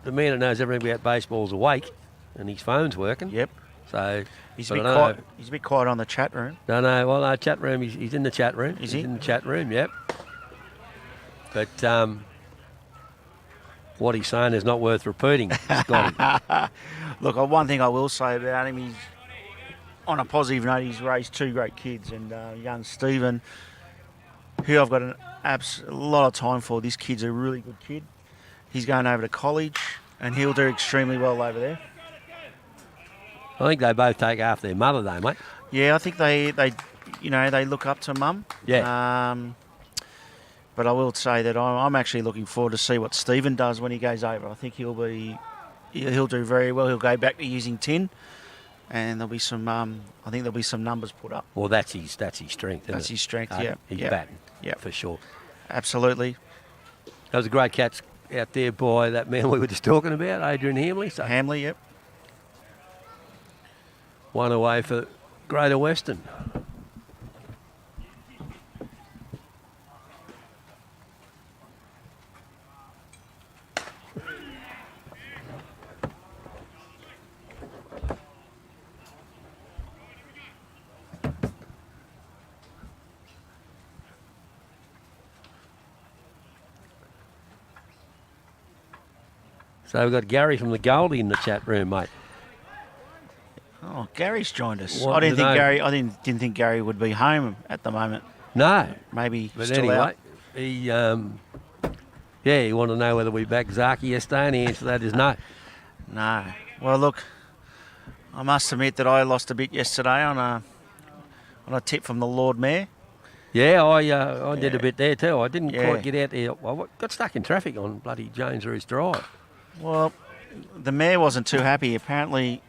man that knows everything about baseball's awake, and his phone's working. Yep. So He's a bit quiet. He's a bit quiet on the chat room. No, well, no, chat room. He's in the chat room. Is he's he? in the chat room? Yep. But what he's saying is not worth repeating, Scotty. Look, one thing I will say about him, he's on a positive note. He's raised two great kids, and young Stephen, who I've got a lot of time for. This kid's a really good kid. He's going over to college, and he'll do extremely well over there. I think they both take after their mother, though, mate. Yeah, I think they look up to Mum. Yeah. But I will say that I'm actually looking forward to see what Stephen does when he goes over. I think he'll do very well. He'll go back to using tin, and there'll be some. I think there'll be some numbers put up. Well, that's his strength. That's his strength. Yeah, he's batting. Yeah, for sure. Absolutely. That was a great catch out there by that man we were just talking about, Adrian Hamley. So Hamley, yep. One away for Greater Western. So we've got Gary from the Goldie in the chat room, mate. Oh, Gary's joined us. What, I didn't think Gary would be home at the moment. No. Maybe But still anyway, out. he wanted to know whether we backed Zaki yesterday, and the answer to that is no. No. Well, look, I must admit that I lost a bit yesterday on a tip from the Lord Mayor. Yeah, I did a bit there too. I didn't quite get out there. I got stuck in traffic on bloody Jones Roos Drive. Well, the Mayor wasn't too happy. Apparently,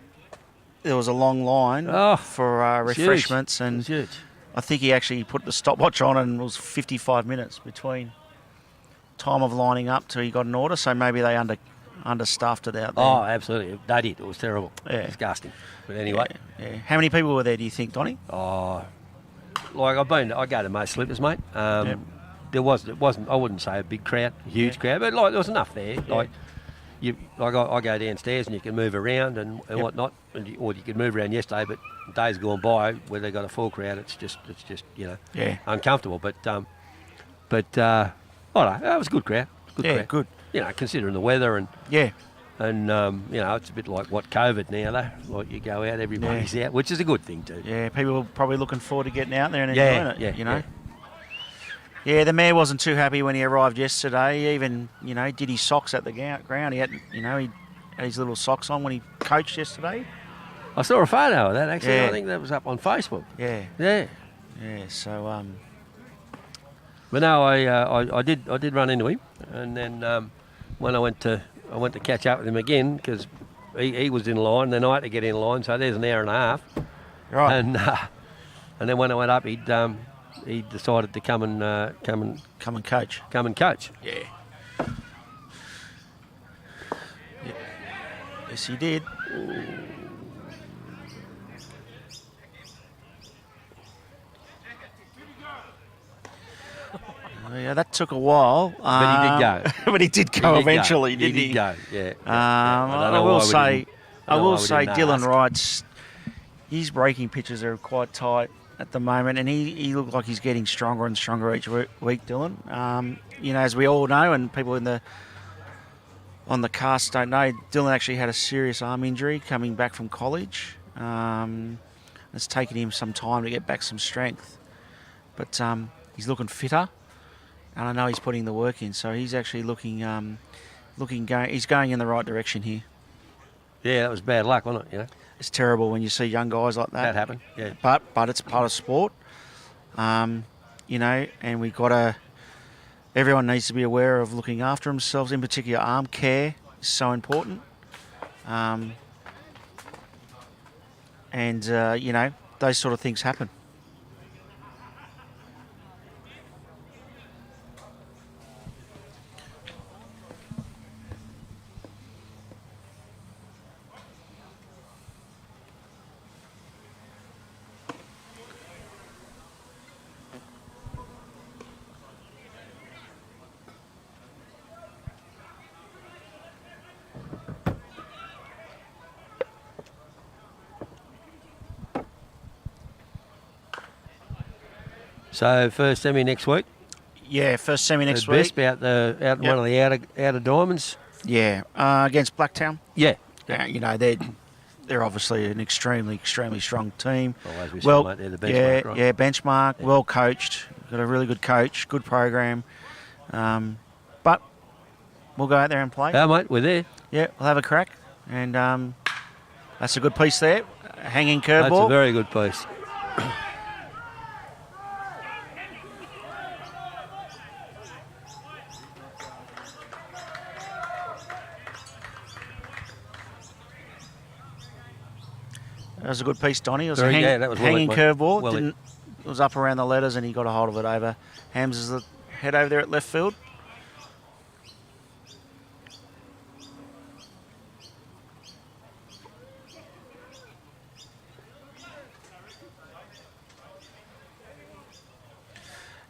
there was a long line for refreshments, huge. and It's huge. I think he actually put the stopwatch on, and it was 55 minutes between time of lining up till he got an order. So maybe they understaffed it out there. Oh, absolutely. They did. It was terrible. Yeah. Disgusting. But anyway. Yeah. How many people were there, do you think, Donnie? Oh, like I go to most slippers, mate. Yep. It wasn't. I wouldn't say a big crowd, huge crowd, but like there was enough there. Yeah. I go downstairs and you can move around and whatnot, or you could move around yesterday. But days gone by where they got a full crowd, it's just uncomfortable. But I don't know. It was a good crowd. Good. You know, considering the weather and Yeah. it's a bit like what COVID now though. Like you go out, everybody's out, which is a good thing too. Yeah, people were probably looking forward to getting out there and enjoying it. Yeah, the Mayor wasn't too happy when he arrived yesterday. He even, did his socks at the ground. He had his little socks on when he coached yesterday. I saw a photo of that actually. Yeah. I think that was up on Facebook. Yeah. Yeah. Yeah. So. But no, I did run into him, and then when I went to catch up with him again because he was in line, then I had to get in line, so there's an hour and a half. Right. And then when I went up, he decided to come and coach. Come and coach. Yeah. Yes, he did. Yeah, that took a while. But he did go. But he did go eventually, didn't he? He did go, yeah. I will say, Dylan ask. Wright's his breaking pitches are quite tight at the moment, and he looks like he's getting stronger and stronger each week, Dylan. As we all know, and people on the cast don't know, Dylan actually had a serious arm injury coming back from college. It's taken him some time to get back some strength, but he's looking fitter. And I know he's putting the work in, so he's actually he's going in the right direction here. Yeah, that was bad luck, wasn't it? It's terrible when you see young guys like that. That happened, yeah. But it's part of sport, and we've got to. Everyone needs to be aware of looking after themselves. In particular, arm care is so important. and you know, those sort of things happen. So first semi next week. Yeah, first semi next At week. Bisp out Yep. one of the outer diamonds. Yeah, against Blacktown. Yeah. You know, they're obviously an extremely strong team. Well, as we said, Well, mate, they're the benchmark, right? yeah, benchmark, well coached, got a really good coach, good program. But we'll go out there and play. Oh, mate, we're there. Yeah, we'll have a crack, and that's a good piece there. Hanging curveball. That's a very good piece. That was a good piece, Donny. It was Very- a yeah, that was well hanging hit, mate. curveball. Well hit. It was up around the letters, and he got a hold of it over Hamza's head over there at left field.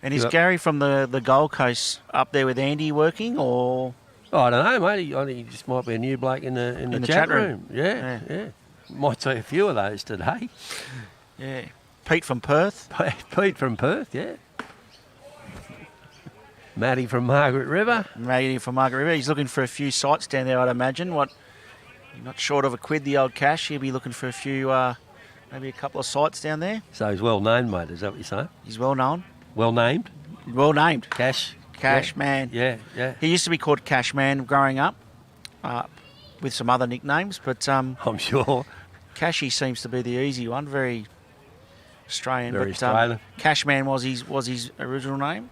And is Yep. Gary from the Gold Coast up there with Andy working, or Oh, I don't know, mate. He just might be a new bloke in the chat room. Yeah. Yeah. Might see a few of those today. yeah, Pete from Perth? Pete from Perth, yeah. Matty from Margaret River. Maggie from Margaret River. He's looking for a few sites down there, I'd imagine. Not short of a quid, the old cash. He'll be looking for a few, maybe a couple of sites down there. So he's well known, mate. Is that what you're saying? He's well known. Well named. Well named. Cash. Cash Yeah. Man. Yeah. He used to be called Cash Man growing up, with some other nicknames, but I'm sure. Cashy seems to be the easy one. Very Australian. Very but, Australian. Cash Man was his original name.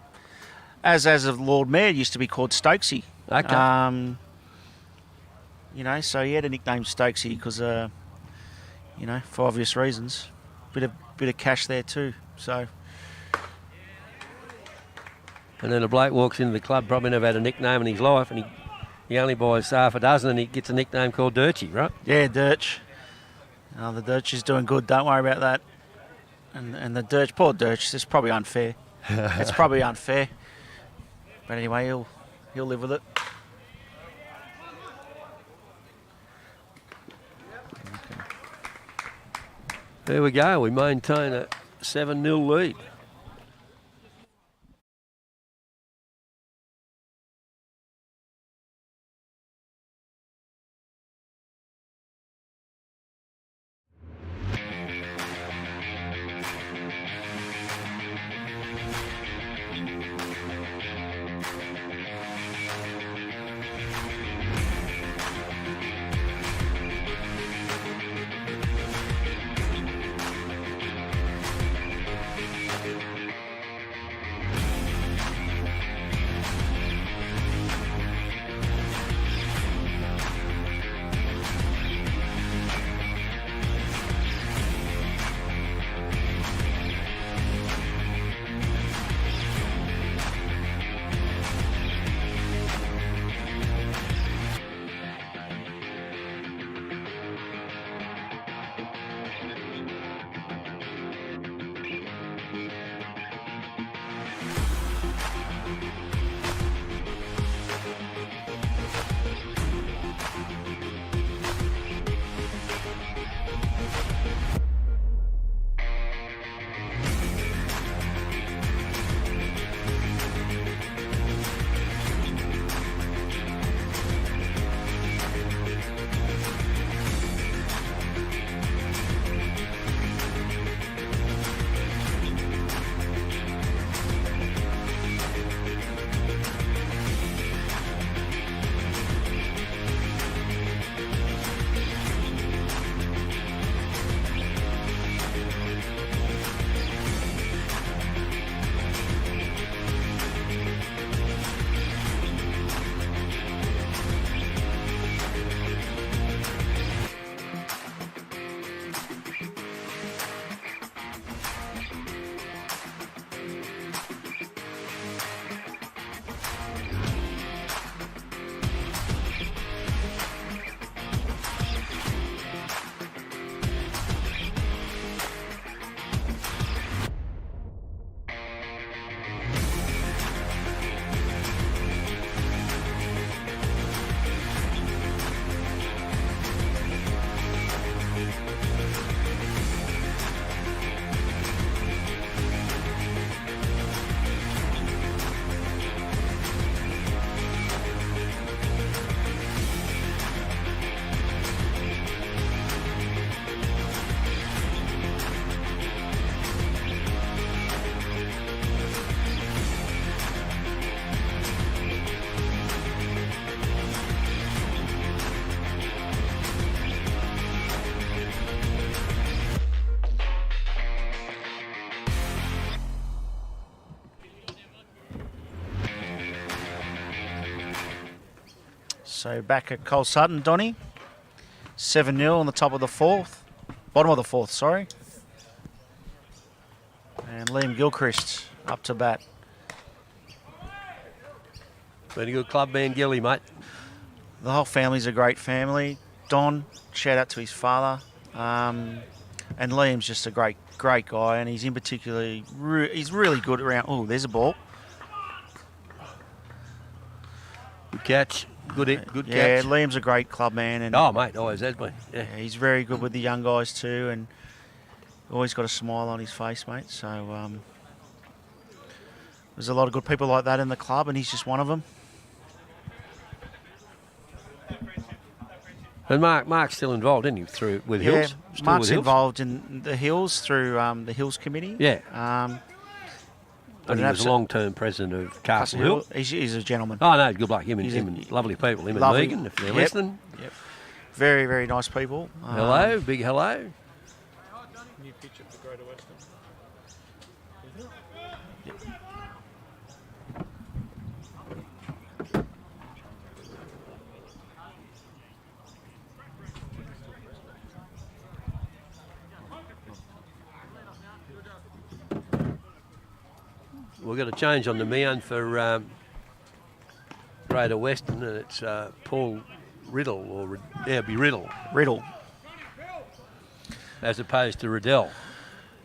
As of Lord Mayor, used to be called Stokesy. Okay. You know, so he had a nickname Stokesy because, you know, for obvious reasons. Bit of cash there too. So And then a bloke walks into the club, probably never had a nickname in his life, and he only buys half a dozen and he gets a nickname called Dirty, right? yeah, Dirch. Oh, the Dirch is doing good. Don't worry about that. And the Dirch, poor Dirch. It's probably unfair. It's probably unfair. But anyway, he'll live with it. There we go. We maintain a 7-0 lead. So back at Cole Sutton, Donny. 7-0 on the top of the fourth. Bottom of the fourth, sorry. And Liam Gilchrist up to bat. Been a good club man, Gilly, mate. The whole family's a great family. Don, shout out to his father. And Liam's just a great guy, and he's in particularly, he's really good around. Oh, there's a ball. Good catch. Good catch. Yeah, Liam's a great club man. And oh, mate, always has been. Yeah. he's very good with the young guys too, and always got a smile on his face, mate. So there's a lot of good people like that in the club, and he's just one of them. And Mark's still involved, isn't he, with Hills? Still Mark's with Hills? involved in the Hills through the Hills Committee. Yeah. But And he was a long-term president of Castle Hill. He's a gentleman. Oh, no, good luck. Him and lovely people. Him lovely. and Megan, if they're listening. Yep. Very, very nice people. Hello, big hello. New picture for Greater Western. We've got a change on the mound for Greater Western, and it's Paul Riddle, it'd be Riddle, as opposed to Riddell.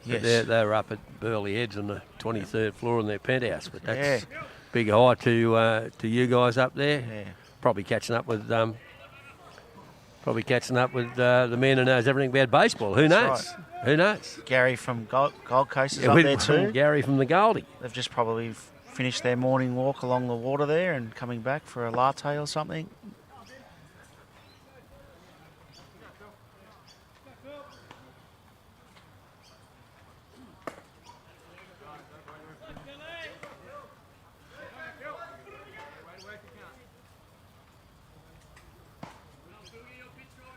Yes. They're up at Burley Heads on the 23rd floor in their penthouse, but that's big hi to you guys up there. Yeah. Probably catching up with the man who knows everything about baseball. Who knows? Right. Who knows? Gary from Gold Coast is up there too. Gary from the Goldie. They've just probably finished their morning walk along the water there and coming back for a latte or something.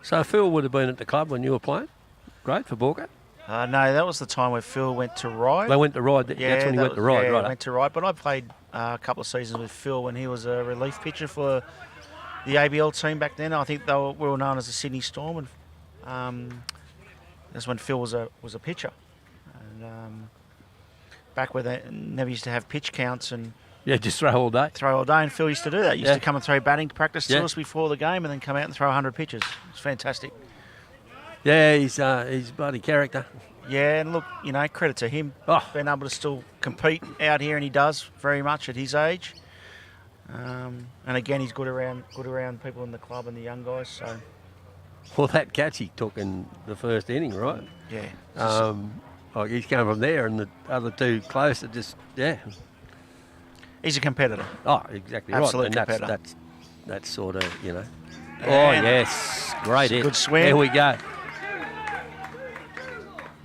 So Phil would have been at the club when you were playing? Great for Baulkham. No, that was the time where Phil went to Ryde. They went to Ryde. That's when he went to Ryde, yeah, right? went to Ryde. But I played a couple of seasons with Phil when he was a relief pitcher for the ABL team back then. I think we were known as the Sydney Storm, and that's when Phil was a pitcher. And back where they never used to have pitch counts and just throw all day. And Phil used to do that. He used to come and throw batting practice to Yeah. us before the game, and then come out and throw 100 pitches. It's fantastic. Yeah, he's bloody character. Yeah, and look, credit to him, being able to still compete out here, and he does very much at his age. And again, he's good around people in the club and the young guys. So Well, that catch he took in the first inning, right? yeah, Like he's come from there, and the other two close are just he's a competitor. Oh, exactly Absolute right. And competitor. that's sort of Oh And yes, great hit. good swing. There we go.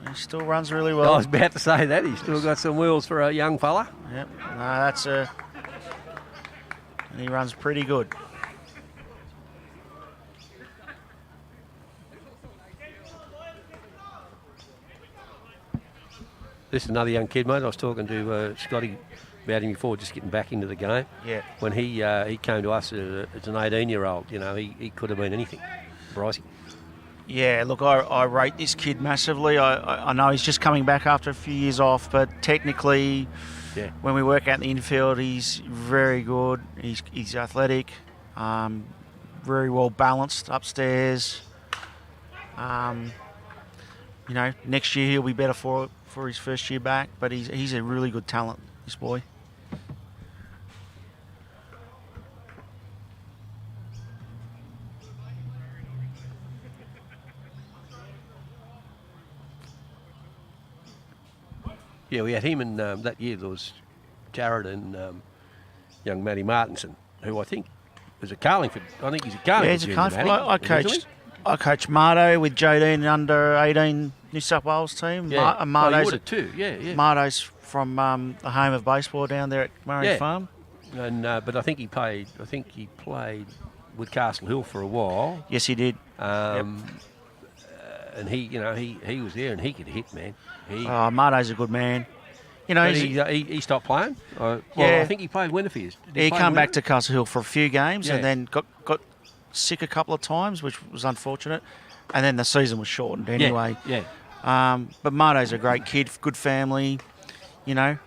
He still runs really I well. was about to say that he's still got some wheels for a young fella. Yep. No, that's and he runs pretty good. This is another young kid, mate. I was talking to Scotty about him before, just getting back into the game. Yeah. When he came to us as an 18-year-old, he could have been anything. Brycey. Yeah, look, I rate this kid massively. I know he's just coming back after a few years off, but technically, when we work out in the infield, he's very good. He's athletic, very well balanced upstairs. Next year he'll be better for his first year back, but he's a really good talent, this boy. Yeah, we had him, and that year there was Jared and young Matty Martinson, who I think was a Carlingford. I think he's a Carlingford. Yeah, he's a junior, Carlingford. Matty, I coached Mardo with Jodine under 18 New South Wales team. Yeah, Mardo's, you would have too. Yeah. Mardo's from the home of baseball down there at Murray Farm. And but I think he played with Castle Hill for a while. Yes, he did. And he was there and he could hit, man. Mardo's a good man. He stopped playing. I think he played Winterfears. He came back to Castle Hill for a few games and then got sick a couple of times, which was unfortunate. And then the season was shortened anyway. Yeah. But Marto's a great kid, good family. You know,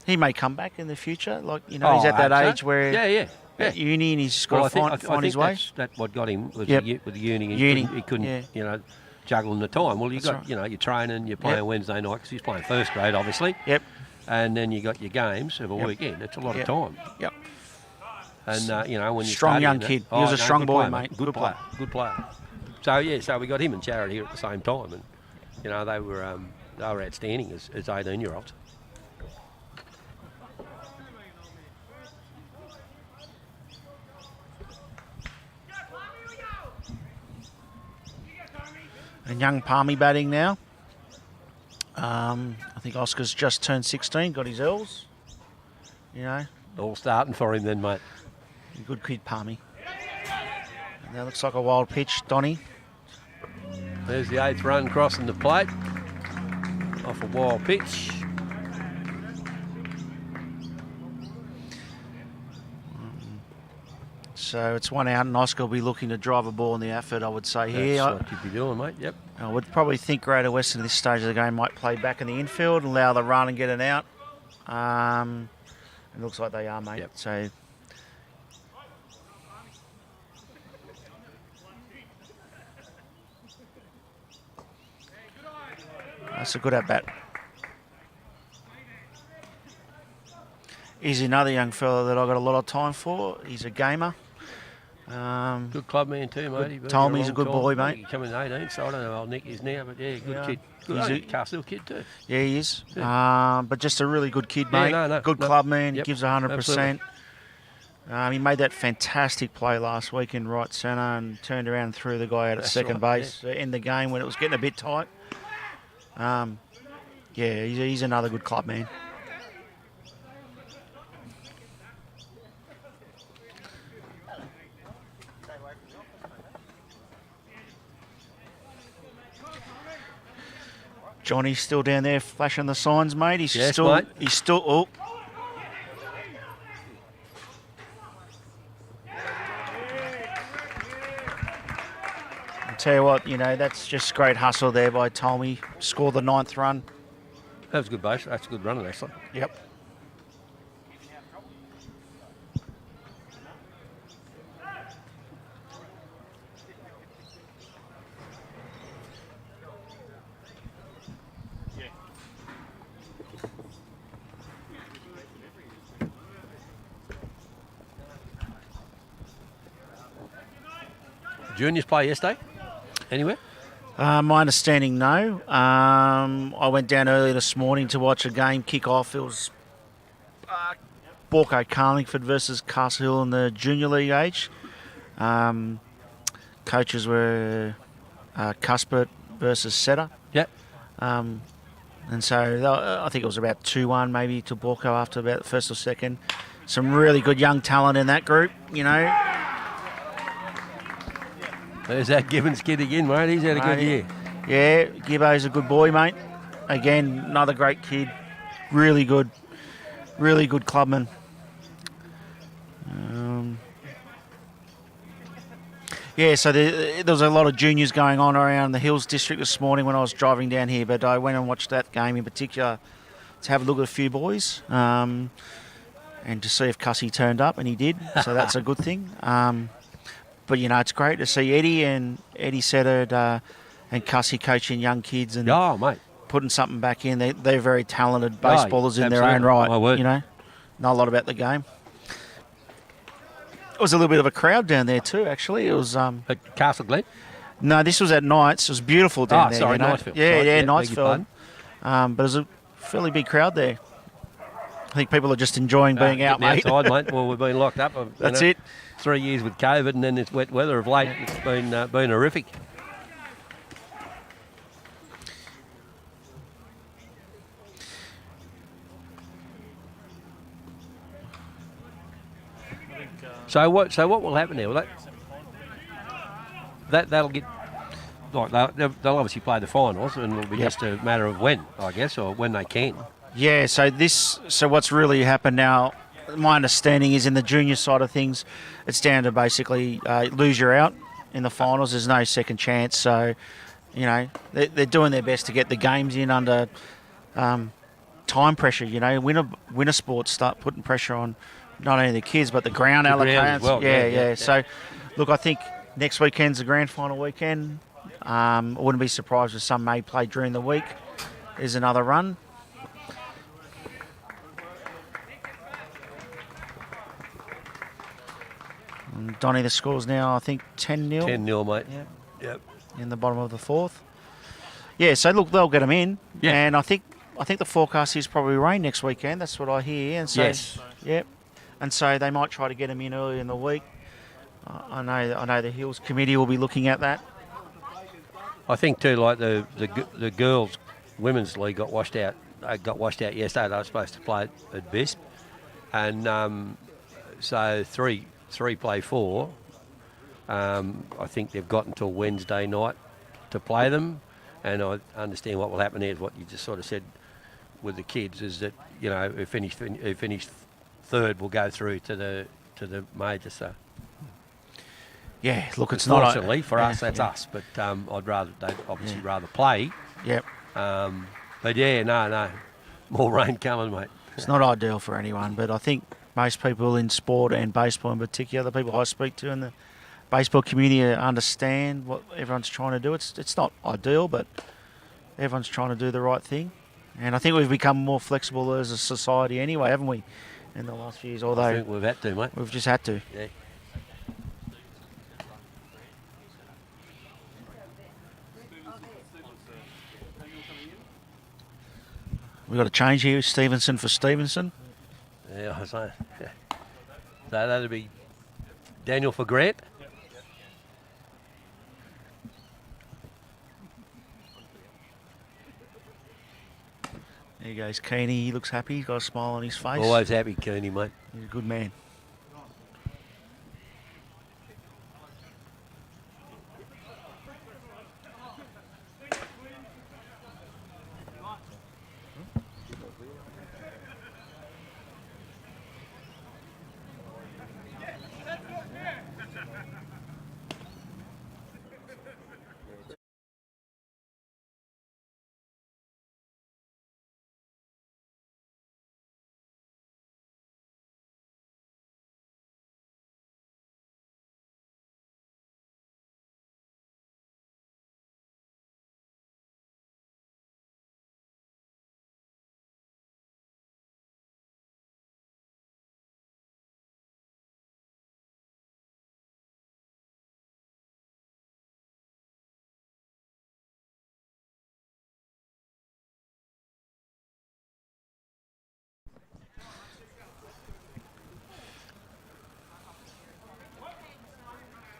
he may come back in the future. Like, you know, he's at that age where at uni and he's just got to find his way. That's what got him was with the uni. He couldn't you know, juggle the time. Well, you know, you're training, you're playing Wednesday night because he's playing first grade, obviously. Yep. And then you got your games of a weekend. That's a lot of time. Yep. And you know, when you strong young kid, he was a strong boy, mate. Good player. So we got him and Jared here at the same time, and you know they were outstanding as 18-year-olds. And young Palmy batting now. I think Oscar's just turned 16, got his L's. You know, all starting for him then, mate. Good kid, Palmy. And that looks like a wild pitch, Donny. There's the 8th run crossing the plate off a wild pitch. So it's one out, and Oscar will be looking to drive a ball in the outfield, I would say. That's here. what you'd be doing, mate. Yep. I would probably think Greater Western at this stage of the game might play back in the infield, allow the run and get it out. It looks like they are, mate. Yep. So that's a good at-bat. He's another young fella that I've got a lot of time for. He's a gamer. Good club man too, mate. Told me he's a good boy, mate. He came in 18th, so I don't know how old Nick is now, but yeah, good kid. Good, He's a Castle kid too. Yeah, he is. But just a really good kid, mate. Good club man. Yep. He gives 100%. He made that fantastic play last week in right centre and turned around and threw the guy out at second base in the game when it was getting a bit tight. He's another good club man. Johnny's still down there flashing the signs, mate. He's still. Mate. He's still. Oh. I'll tell you what, you know, that's just great hustle there by Tommy. Scored the 9th run. That was a good base. That's a good run, actually. Yep. Juniors play yesterday? Anywhere? My understanding, no. I went down early this morning to watch a game kick off. It was Baulkham Carlingford versus Castle Hill in the junior league age. Coaches were Cuthbert versus Setter. Yep. And so I think it was about 2-1 maybe to Baulkham after about the first or second. Some really good young talent in that group, you know. There's that Gibbons kid again, mate. He's had a good year. Yeah, Gibbo's a good boy, mate. Again, another great kid. Really good clubman. So there was a lot of juniors going on around the Hills district this morning when I was driving down here, but I went and watched that game in particular to have a look at a few boys and to see if Cussy turned up, and he did, so that's a good thing. But, you know, it's great to see Eddie Setter and Cussy coaching young kids and putting something back in. They're very talented baseballers in their own right, you know. Know a lot about the game. It was a little bit of a crowd down there too, actually. It was at Castle Glen? No, this was at Knights. It was beautiful down there. Sorry, you know? Knightsfield. Yeah, Knightsfield. But it was a fairly big crowd there. I think people are just enjoying being out, mate. Outside, mate. Well, we've been locked up. That's it. 3 years with COVID, and then this wet weather of late. It's been horrific. So what will happen there? Well, that'll get like they'll obviously play the finals, and it'll be just a matter of when, I guess, or when they can. Yeah. So what's really happened now? my understanding is in the junior side of things, it's down to basically lose you're out in the finals. There's no second chance. So, you know, they're doing their best to get the games in under time pressure. You know, winter sports start putting pressure on not only the kids but the ground allocations. As well. Yeah. So, look, I think next weekend's the grand final weekend. I wouldn't be surprised if some may play during the week. There's another run. And Donnie, the score's now, I think, 10-0. 10-0, mate. Yep. In the bottom of the fourth. Yeah, so look, they'll get them in. Yeah. And I think the forecast is probably rain next weekend. That's what I hear. And so, Yes. Yep. And so they might try to get them in early in the week. I know the Hills Committee will be looking at that. I think too, like the girls' women's league got washed out. They got washed out yesterday. They were supposed to play at Bisp, and so three play four. I think they've got until Wednesday night to play them, and I understand what will happen is what you just sort of said with the kids is that, you know, who finished third will go through to the major. So. Yeah, look, it's not. Fortunately for us, that's us. But they'd obviously rather play. Yep. But yeah, no, more rain coming, mate. It's not ideal for anyone, but I think most people in sport and baseball in particular, the people I speak to in the baseball community, understand what everyone's trying to do. It's not ideal, but everyone's trying to do the right thing. And I think we've become more flexible as a society anyway, haven't we, in the last few years? Although I think we've had to, mate. We've just had to. Yeah. We've got a change here, Stevenson for Stevenson. Yeah, I was saying. Yeah. So that'll be Daniel for Grant. There goes Keeney. He looks happy. He's got a smile on his face. Always happy, Keeney, mate. He's a good man.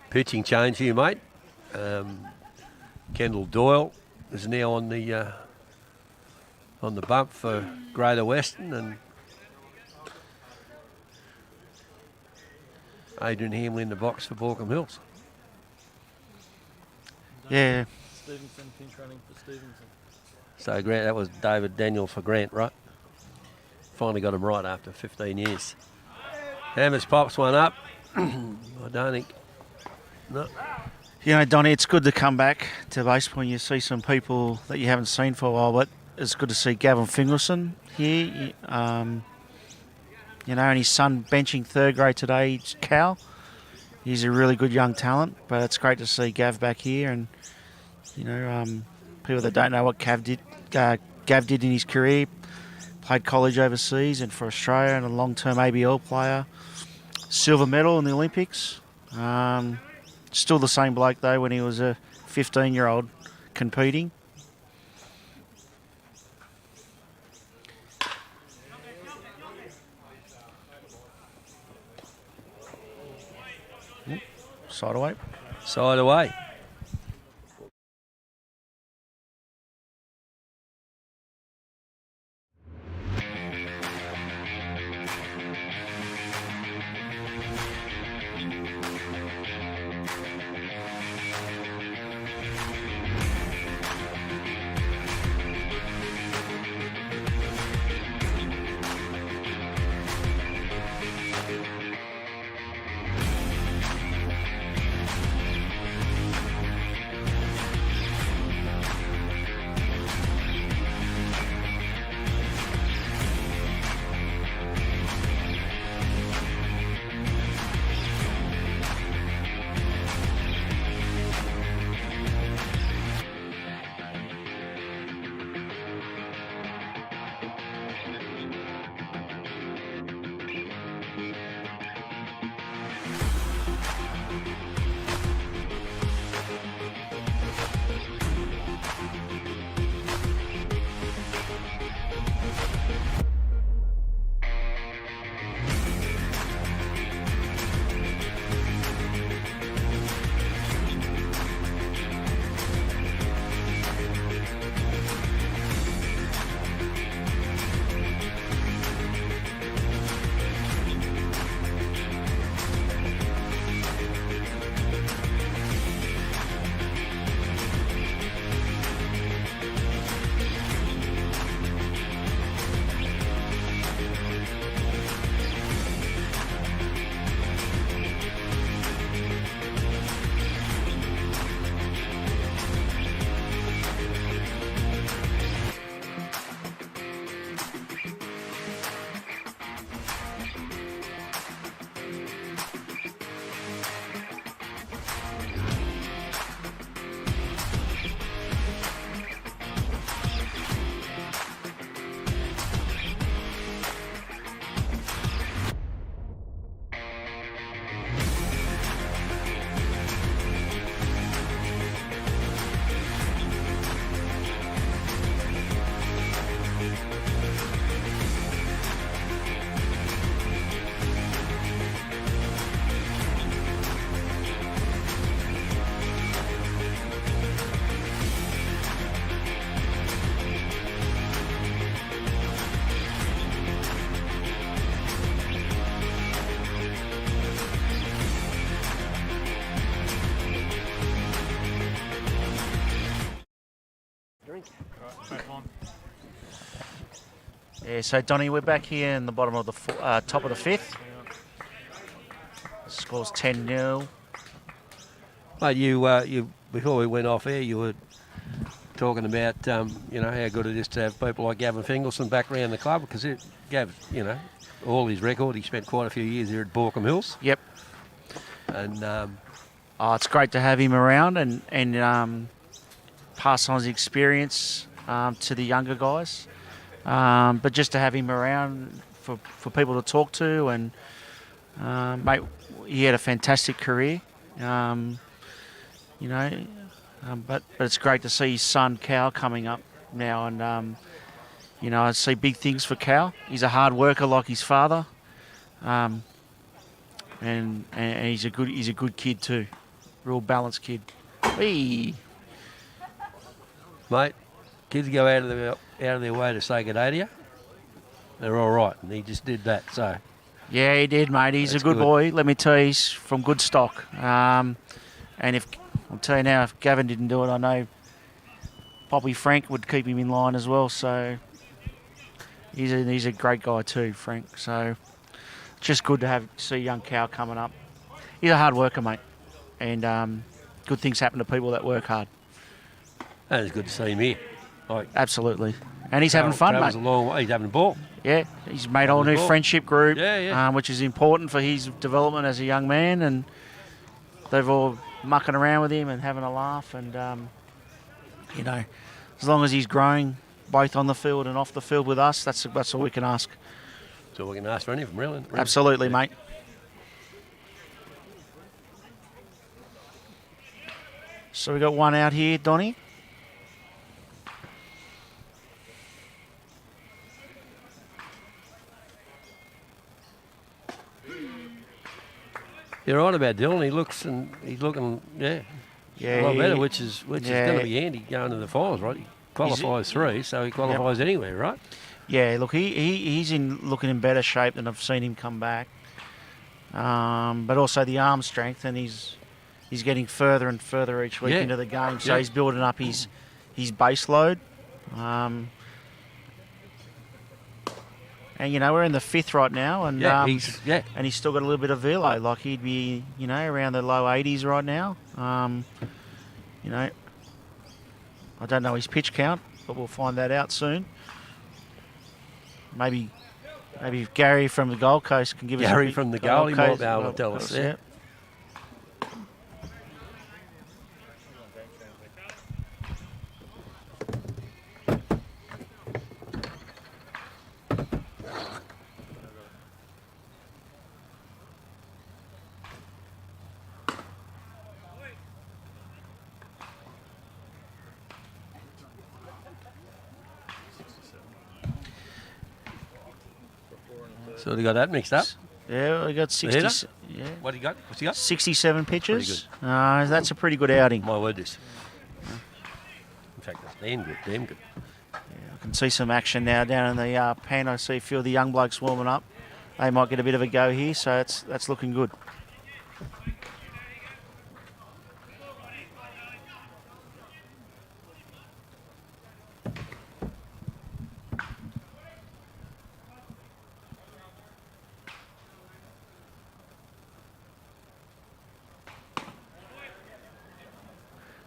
Pitching change here, mate. Kendall Doyle is now on the bump for Greater Western, and Adrian Hamlin in the box for Baulkham Hills. Yeah. Stevenson, pinch running for Stevenson. So Grant, that was David Daniel for Grant, right? Finally got him right after 15 years. Hammers pops one up. I don't think. No. You know, Donnie, it's good to come back to baseball and you see some people that you haven't seen for a while, but it's good to see Gavin Fingelson here. You know, and his son benching third grade today, Cal. He's a really good young talent, but it's great to see Gav back here. And, you know, people that don't know what Gav did in his career, played college overseas and for Australia and a long-term ABL player. Silver medal in the Olympics. Still the same bloke, though, when he was a 15-year-old competing. Side away. Side away. Thank you. Right, back on. Yeah, so Donny, we're back here in the bottom of the top of the fifth. Scores 10-0. Mate, you before we went off air, you were talking about how good it is to have people like Gavin Fingleson back around the club, because Gav, all his record, he spent quite a few years here at Baulkham Hills. Yep. And it's great to have him around and pass on his experience to the younger guys. But just to have him around for people to talk to, and mate, he had a fantastic career. But it's great to see his son Cal coming up now, and I see big things for Cal. He's a hard worker like his father, and he's a good kid too, real balanced kid. Hey. Mate, kids go out of their way to say good day to you. They're all right, and he just did that. So yeah, he did, mate. He's that's a good boy. Let me tell you, he's from good stock. And I'll tell you now, if Gavin didn't do it, I know Poppy Frank would keep him in line as well. So he's a great guy too, Frank. So just good to see young Cal coming up. He's a hard worker, mate, and good things happen to people that work hard. and it's good to see him here. Absolutely, and he's having fun, mate. A long way. He's having a ball. Yeah, he's made a whole new friendship group, which is important for his development as a young man, and they've all mucking around with him and having a laugh, and as long as he's growing both on the field and off the field with us, that's all we can ask. That's all we can ask for any of them, really. Absolutely, mate. So we got one out here, Donny. You're right about Dylan. He's looking a lot better, which is going to be handy going to the finals, right? He qualifies 3, so he qualifies anywhere, right? Yeah, look, he's looking in better shape than I've seen him come back. But also the arm strength, and he's getting further and further each week into the game. So he's building up his base load. And we're in the 5th right now, and and he's still got a little bit of velo. Like he'd be, around the low 80s right now. I don't know his pitch count, but we'll find that out soon. Maybe if Gary from the Gold Coast can give us Gary from the Gold, he might be able to tell us. Yeah. So they got that mixed up. Yeah, we got 60. Yeah. What do you got? What's he got? 67 pitches. That's a pretty good outing. My word, this. In fact, that's damn good. Yeah, I can see some action now down in the pen. I see a few of the young blokes warming up. They might get a bit of a go here, so that's looking good.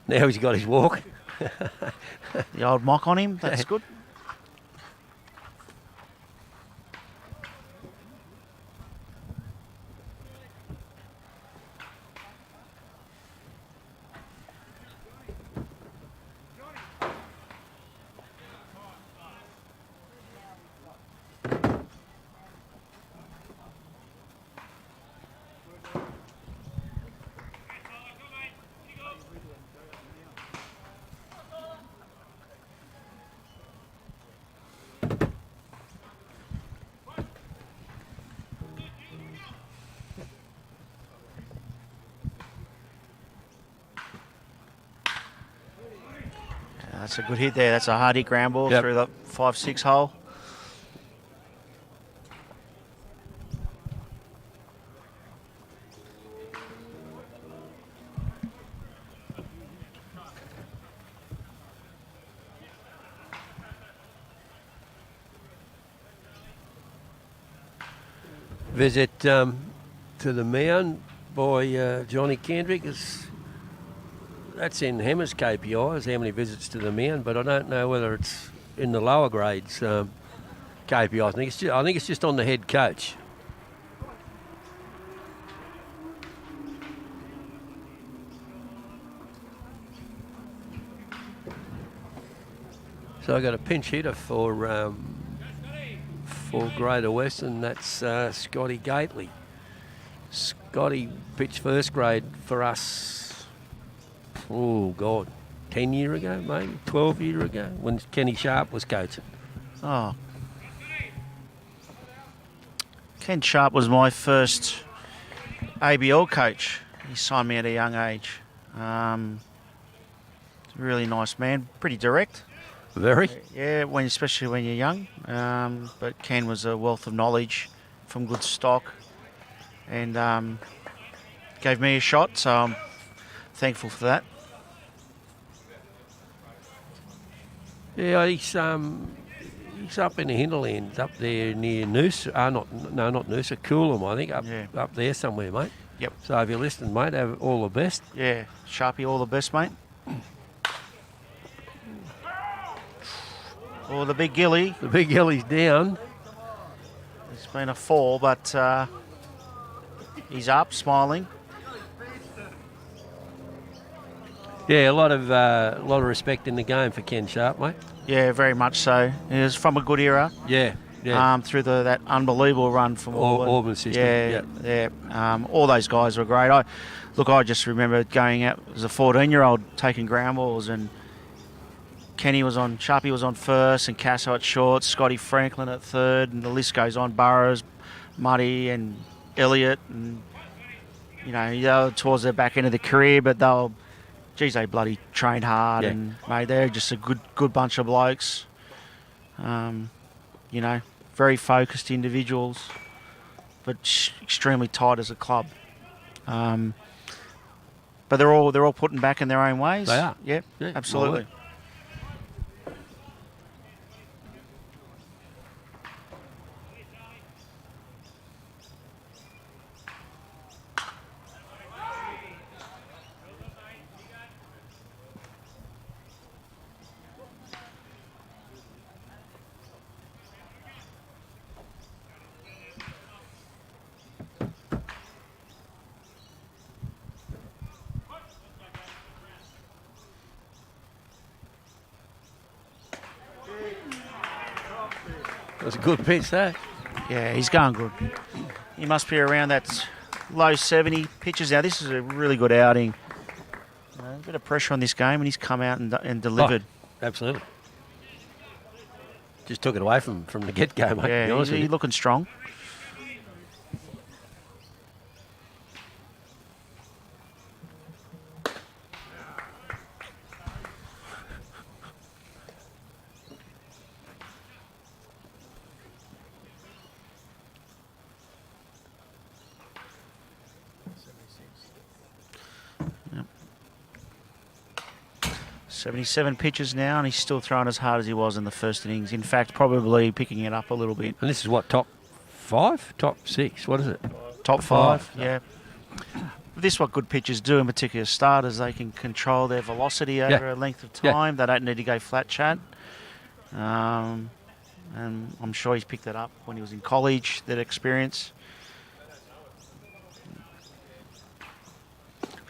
Now he's got his walk. The old mock on him, that's good. That's a good hit there. That's a hard hit ground ball through the 5-6 hole. visit to the mound by Johnny Kendrick. That's in Hammers KPIs, how many visits to the mound, but I don't know whether it's in the lower grades KPIs. I think it's just on the head coach. So I got a pinch hitter for Greater Western. That's Scotty Gately. Scotty pitched first grade for us. Oh God, 10 year ago, maybe 12 year ago, when Kenny Sharp was coaching. Oh. Ken Sharp was my first ABL coach. He signed me at a young age. Really nice man, pretty direct. Very. Yeah, especially when you're young. But Ken was a wealth of knowledge from good stock, and gave me a shot. So I'm thankful for that. Yeah, he's up in the hinterlands, up there near Noosa. Not Noosa, Coolum, I think, up there somewhere, mate. Yep. So if you're listening, mate, have all the best. Yeah, Sharpie, all the best, mate. Oh, the big gilly. The big gilly's down. It's been a fall, but he's up, smiling. Yeah, a lot of respect in the game for Ken Sharp, mate. Yeah, very much so. He was from a good era. Yeah. Through that unbelievable run from Auburn system. Yeah. All those guys were great. I just remember going out as a 14-year-old taking ground balls, and Sharpie was on first, and Casso at short, Scotty Franklin at third, and the list goes on. Burrows, Muddy, and Elliott, and they were towards the back end of the career, but they bloody trained hard, and mate, they're just a good bunch of blokes. Very focused individuals, but extremely tight as a club. But they're all putting back in their own ways. They are. Yeah, absolutely. That's a good pitch, that. Yeah, he's going good. He must be around that low 70 pitches now. This is a really good outing. A bit of pressure on this game, and he's come out and delivered. Oh, absolutely. Just took it away from the get-go, mate. Yeah, he's looking strong. Yep. 77 pitches now, and he's still throwing as hard as he was in the first innings. In fact, probably picking it up a little bit. And this is what, top 5? Top 6? What is it? Top 5, yeah. This is what good pitchers do, in particular starters. They can control their velocity over a length of time. They don't need to go flat chat. And I'm sure he's picked that up when he was in college, that experience.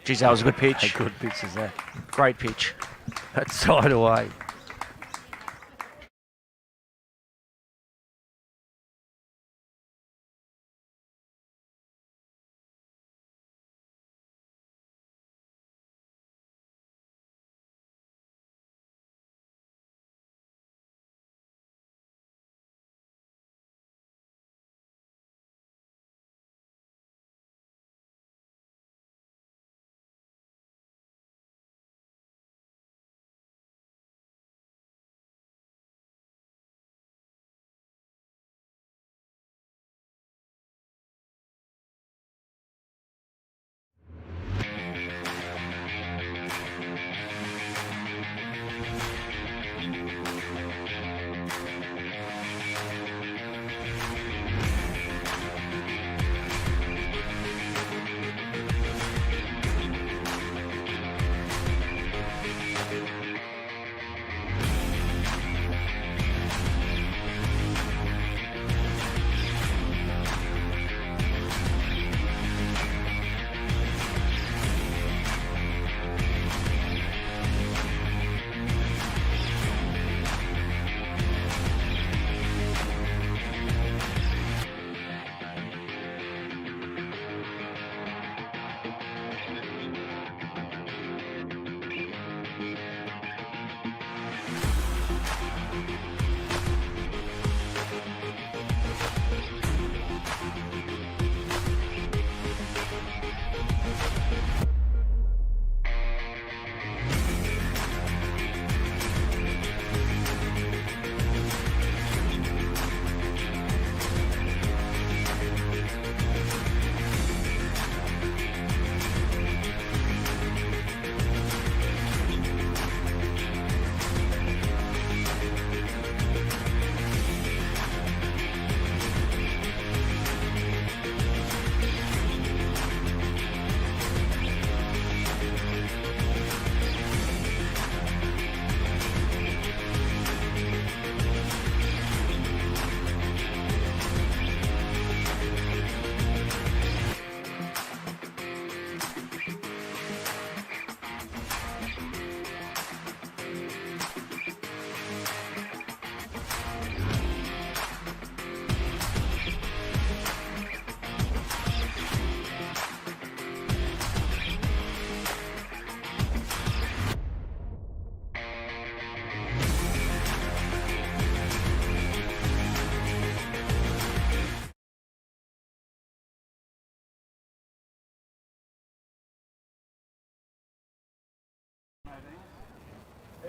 Geez, that was a good pitch. A good pitch is that. Great pitch. That's side away.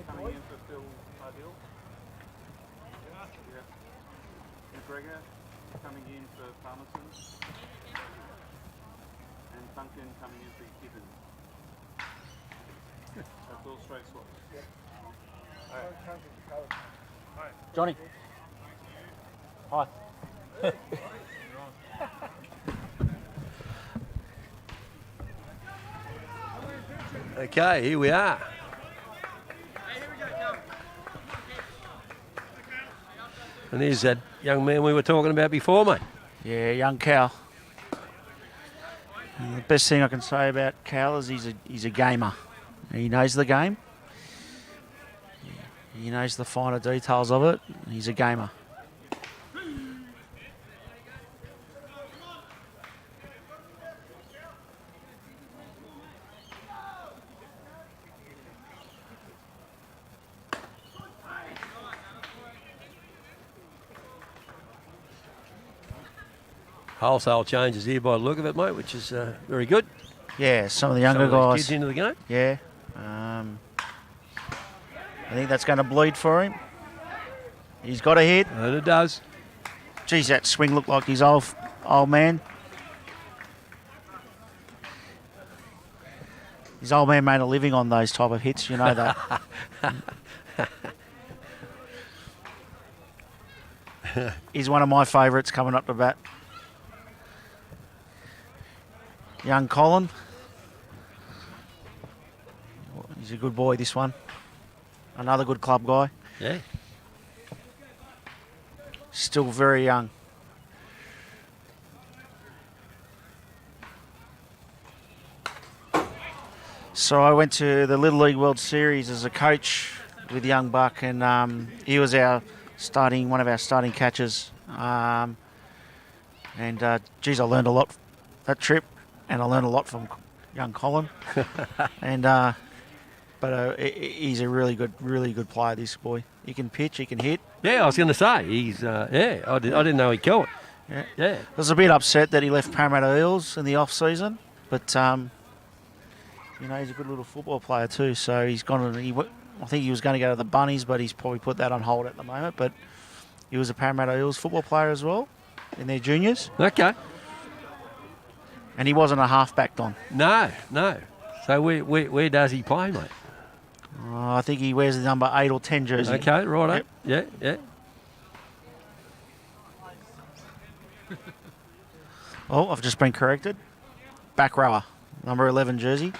coming in for Phil Ardell. Yeah. McGregor coming in for Palmerston. And Duncan coming in for Gibbons. That's all straight swaps. Johnny. Hi. Okay, here we are. And here's that young man we were talking about before, mate. Yeah, young Cal. And the best thing I can say about Cal is he's a gamer. He knows the game. He knows the finer details of it. He's a gamer. Wholesale changes here by the look of it, mate, which is very good. Yeah, some of the Some younger of those guys. kids into the game. Yeah. I think that's going to bleed for him. He's got a hit. And it does. Geez, that swing looked like his old man. His old man made a living on those type of hits, you know that. He's one of my favourites coming up to bat. Young Colin. He's a good boy, this one. Another good club guy. Yeah. Still very young. So I went to the Little League World Series as a coach with young Buck, and he was one of our starting catchers. Geez, I learned a lot that trip, and I learned a lot from young Colin. But he's a really good player. This boy, he can pitch, he can hit. Yeah, I was going to say he's. I didn't know he'd go it. Yeah. I was a bit upset that he left Parramatta Eels in the off season, but he's a good little football player too. So he's gone. I think he was going to go to the Bunnies, but he's probably put that on hold at the moment. But he was a Parramatta Eels football player as well in their juniors. Okay. And he wasn't a halfback, Don. No. So where does he play, mate? I think he wears the number 8 or 10 jersey. Okay, right. Yep. Yeah. Oh, I've just been corrected. Back rower, number 11 jersey.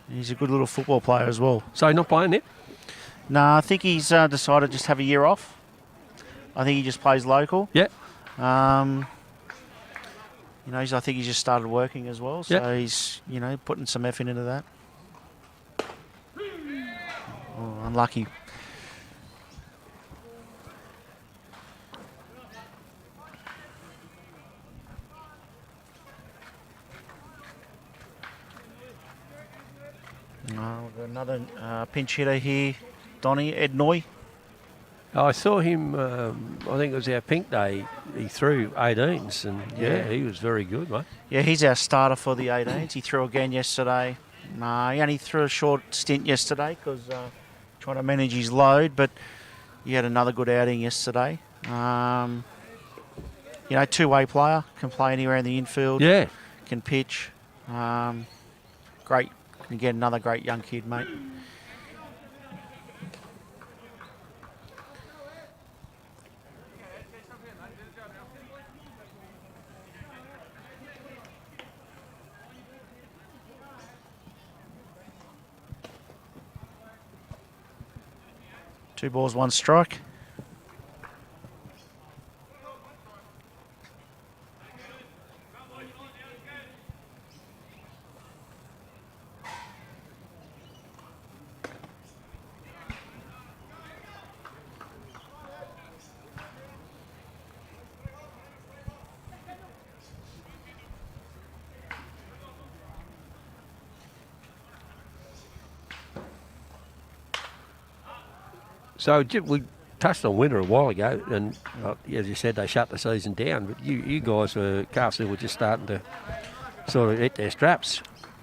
He's a good little football player as well. So he's not playing it? No, I think he's decided to just have a year off. I think he just plays local. Yeah. I think he's just started working as well, so he's, putting some effort into that. Oh, unlucky. We've got another pinch hitter here, Donny, Ed Noy. I saw him, I think it was our pink day, he threw 18s, and he was very good, mate. Yeah, he's our starter for the 18s. He threw again yesterday. He only threw a short stint yesterday because trying to manage his load, but he had another good outing yesterday. Two-way player, can play anywhere in the infield. Yeah. Can pitch. Great. Again, another great young kid, mate. Two balls, one strike. So we touched on winter a while ago, and as you said, they shut the season down. But you guys, Castle, were just starting to sort of hit their straps.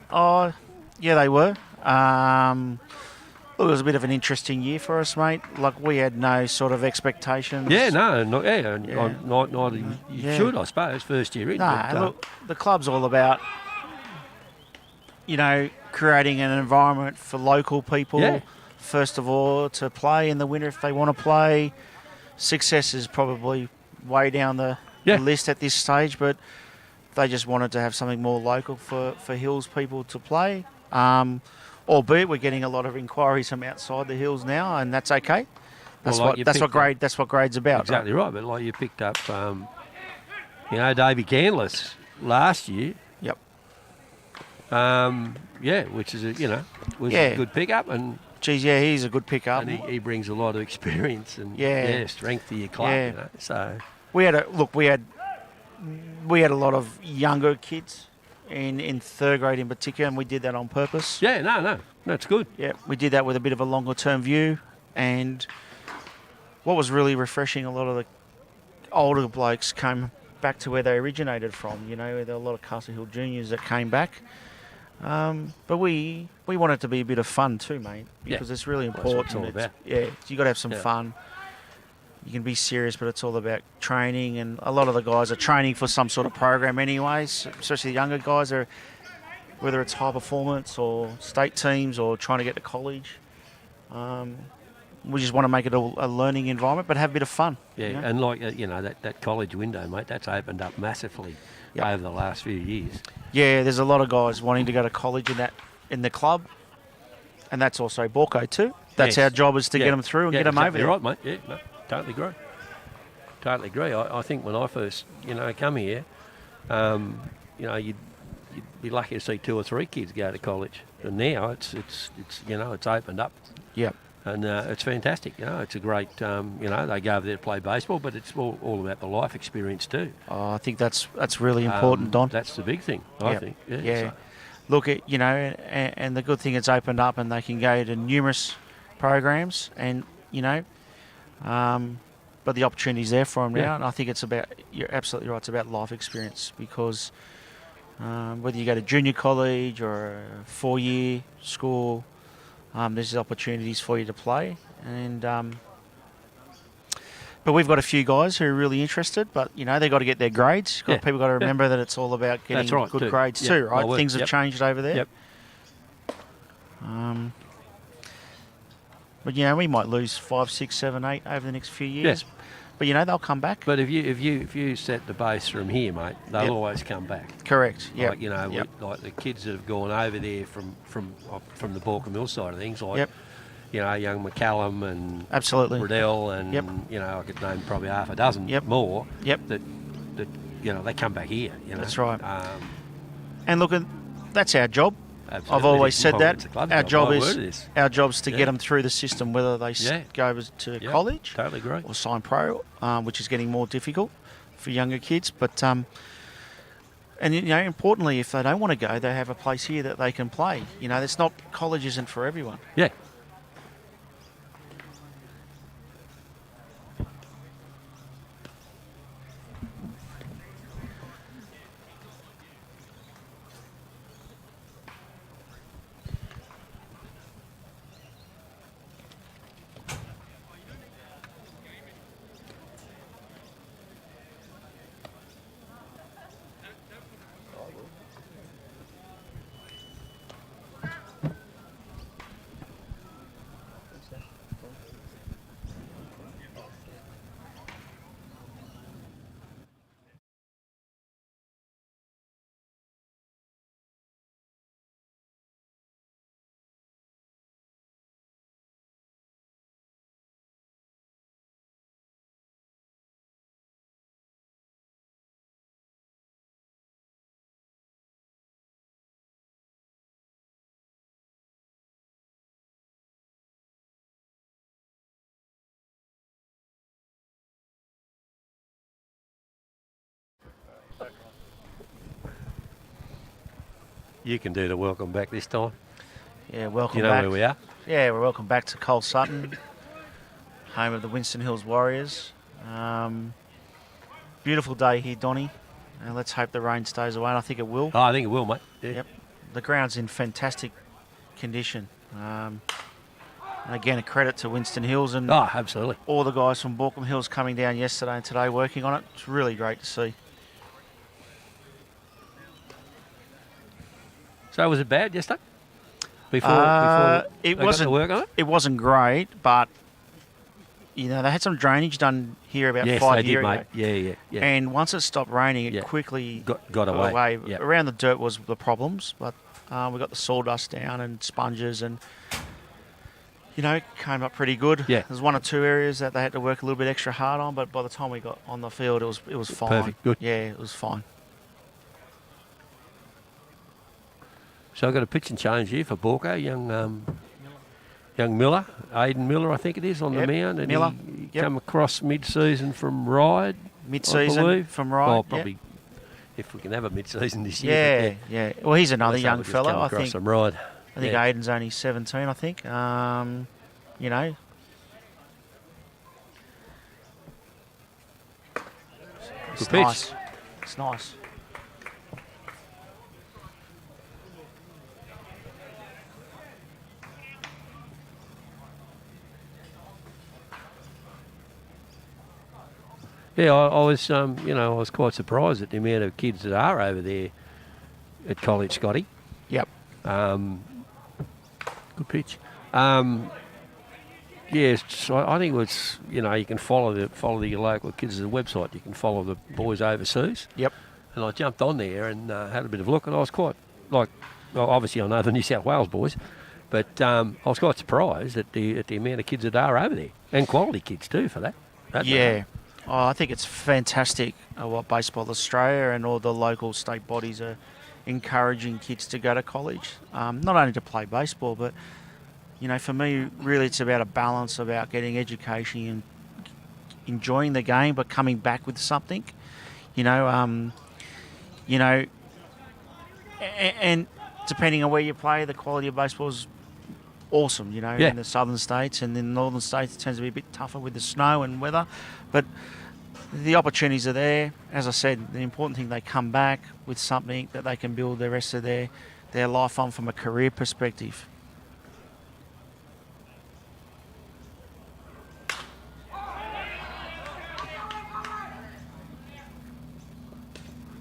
Oh, Yeah, they were. Look, it was a bit of an interesting year for us, mate. Like, we had no sort of expectations. Yeah, no, not, yeah, Yeah. not you Yeah. should, I suppose, first year in. Nah, but, look, the club's all about, creating an environment for local people, Yeah. first of all, to play in the winter if they want to play. Success is probably way down the Yeah. list at this stage, but they just wanted to have something more local for Hills people to play. Albeit we're getting a lot of inquiries from outside the Hills now, and that's okay. That's Well, like you that's what picked up- that's what grade's about. Exactly right, but like you picked up, Davey Canless last year. Yep. Which is was Yeah. a good pickup, and Geez, yeah, he's a good pickup. he brings a lot of experience and Yeah. strength to your club. Yeah. So We had a lot of younger kids in third grade in particular, and we did that on purpose. yeah, no, that's good. Yeah, we did that with a bit of a longer term view, and what was really refreshing, a lot of the older blokes came back to where they originated from. There were a lot of Castle Hill juniors that came back. But we want it to be a bit of fun too, mate, because it's really Well, that's what important. it's all about. Yeah, you got to have some Yeah. fun. You can be serious, but it's all about training, and a lot of the guys are training for some sort of program anyways, especially the younger guys, whether it's high performance or state teams or trying to get to college. We just want to make it a learning environment, but have a bit of fun. Yeah, and like that college window, mate, that's opened up massively Yep. over the last few years. Yeah, there's a lot of guys wanting to go to college in the club, and that's also Baulkham too. That's Yes. our job, is to get them through and get them over exactly there. right, mate. Yeah, no, totally agree. Totally agree. I think when I first, come here, you'd be lucky to see 2 or 3 kids go to college. And now it's opened up. Yeah. And it's fantastic. It's a great. They go over there to play baseball, but it's all about the life experience too. Oh, I think that's really important, Don. That's the big thing, I Yep. think. Yeah. So, Look, and the good thing, it's opened up, and they can go to numerous programs, and but the opportunity's there for them now. Yeah. And I think you're absolutely right. It's about life experience, because whether you go to junior college or a 4-year school, there's opportunities for you to play, and but we've got a few guys who are really interested, but they've got to get their grades. Yeah. People got to remember that it's all about getting That's right, good too. grades Yeah. too, right? Well, Things have yep. changed over there. Yep. But we might lose 5, 6, 7, 8 over the next few years. Yes. But they'll come back. But if you set the base from here, mate, they'll Yep. always come back. Correct. Yeah. Like like the kids that have gone over there from the Baulkham Mill side of things, like Yep. young McCallum and Absolutely. Riddell and Yep. I could name probably half a dozen Yep. more. Yep. That they come back here. That's right. And look, that's our job. Absolutely. I've always said Well, that. it's a club Our job My is word, it is. our job's to Yeah. get them through the system, whether they Yeah. go over to Yep, college Totally agree. or sign pro, which is getting more difficult for younger kids. But importantly, if they don't want to go, they have a place here that they can play. It's not, college isn't for everyone. Yeah. You can do the welcome back this time. Yeah, welcome You know back. where we are. Yeah, we're welcome back to Cole Sutton, home of the Winston Hills Warriors. Beautiful day here, Donny. Let's hope the rain stays away, and I think it will. Oh, I think it will, mate. Yeah. Yep. The ground's in fantastic condition. And again, a credit to Winston Hills and Oh, absolutely. all the guys from Baulkham Hills coming down yesterday and today working on it. It's really great to see. So was it bad yesterday? Before It they got wasn't to work on it? It wasn't great, but they had some drainage done here about Yes, 5 they did, years mate. ago. Yeah. And once it stopped raining, it Yeah. quickly Got away. Yep. Around the dirt was the problems, but we got the sawdust down and sponges and, it came up pretty good. Yeah. There's 1 or 2 areas that they had to work a little bit extra hard on, but by the time we got on the field, it was fine. Perfect, good. Yeah, it was fine. So I've got a pitch and change here for Borco, young Miller, Aidan Miller, I think it is, on Yep, the mound. And Miller, he yep. come across mid-season from Ryde, I Mid-season believe. from Ryde, Well, yep. probably if we can have a mid-season this year. Yeah. Well, he's another Let's hope young we just fella. come I across think some Ryde. Aiden's only 17, I think. It's Good pitch. nice. It's nice. Yeah, I was, I was quite surprised at the amount of kids that are over there at college, Scotty. Yep. Good pitch. Yes, I think it was, you can follow the local kids' website. You can follow the boys overseas. Yep. And I jumped on there and had a bit of a look, and I was quite, obviously I know the New South Wales boys, but I was quite surprised at the amount of kids that are over there, and quality kids too, for that. Yeah. Oh, I think it's fantastic what Baseball Australia and all the local state bodies are encouraging kids to go to college, not only to play baseball, but for me, really, it's about a balance, about getting education and enjoying the game, but coming back with something, and depending on where you play, the quality of baseball is awesome, Yeah. in the southern states, and in the northern states it tends to be a bit tougher with the snow and weather, but the opportunities are there. As I said, the important thing, they come back with something that they can build the rest of their life on from a career perspective.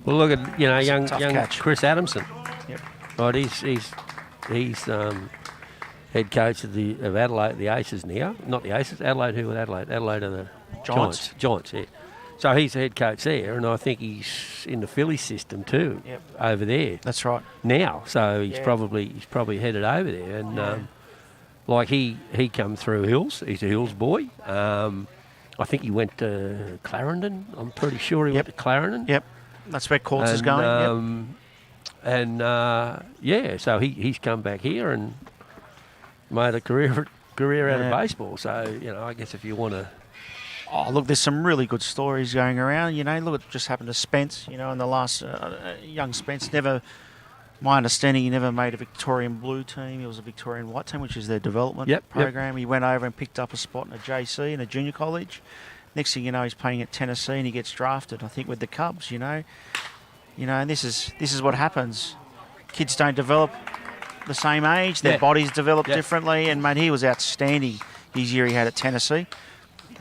Well, look at young tough catch. Chris Adamson. Yep. Right, he's head coach of Adelaide, the Aces now. Not the Aces, Adelaide. Who are Adelaide? Adelaide are the Giants. Giants, yeah. So he's the head coach there, and I think he's in the Philly system too, Yep. over there That's right. now. So he's Yeah. probably headed over there, and Yeah. he come through Hills. He's a Hills boy. I think he went to Clarendon. I'm pretty sure he Yep. went to Clarendon. Yep. That's where Courts is going. Yep. So he's come back here and made a career out of Yeah. baseball. So I guess if you want to, Oh, look, there's some really good stories going around. Look, it just happened to Spence, in the last young Spence. My understanding, he never made a Victorian blue team. He was a Victorian white team, which is their development Yep. program. He went over and picked up a spot in a JC, in a junior college. Next thing you know, he's playing at Tennessee and he gets drafted, I think, with the Cubs, and this is what happens. Kids don't develop the same age. Their Yeah. bodies develop Yeah. differently. And, mate, he was outstanding his year he had at Tennessee.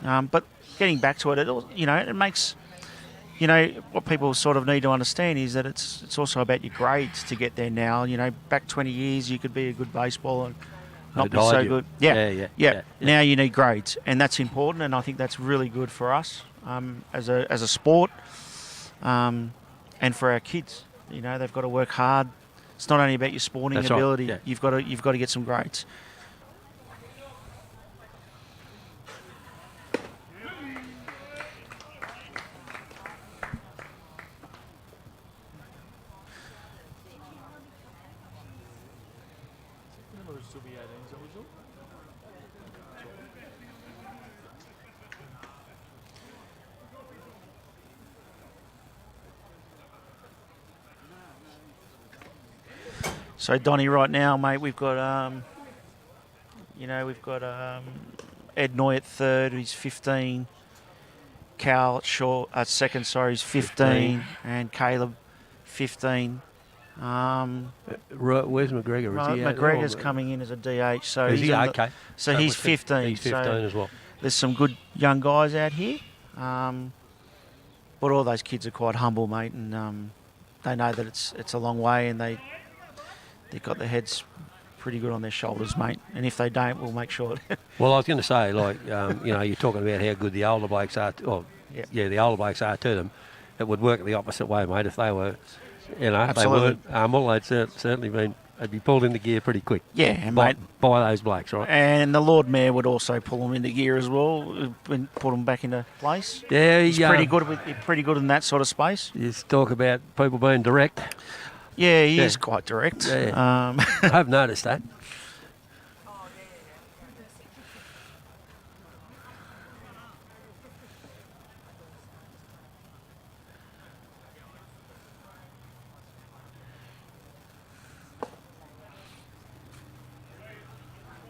But getting back to it, it makes, what people sort of need to understand is that it's also about your grades to get there now. Back 20 years, you could be a good baseball and not be They'd so hide you. good. Yeah. Now you need grades, and that's important, and I think that's really good for us as a sport, and for our kids. They've got to work hard. It's not only about your sporting That's right, ability. yeah. You've got to get some grades. So Donny, right now, mate, we've got Ed Noy at third, who's 15. Cal at second, he's 15, and Caleb 15. Where's McGregor? Is he out there, McGregor's or- coming in as a DH, so Is he's he? on the- Okay. so he's 15. He's 15 so as well. there's some good young guys out here, but all those kids are quite humble, mate, and they know that it's a long way, and they've got their heads pretty good on their shoulders, mate. And if they don't, we'll make sure. Well, I was going to say, like, you're talking about how good the older blokes are. The older blokes are to them. It would work the opposite way, mate. If they were, if they weren't humble, they'd certainly they'd be pulled into gear pretty quick. Yeah, and mate, by those blokes, right? And the Lord Mayor would also pull them into gear as well, and put them back into place. Yeah, he's pretty good in that sort of space. You talk about people being direct. Yeah, he is quite direct. Yeah. I've noticed that.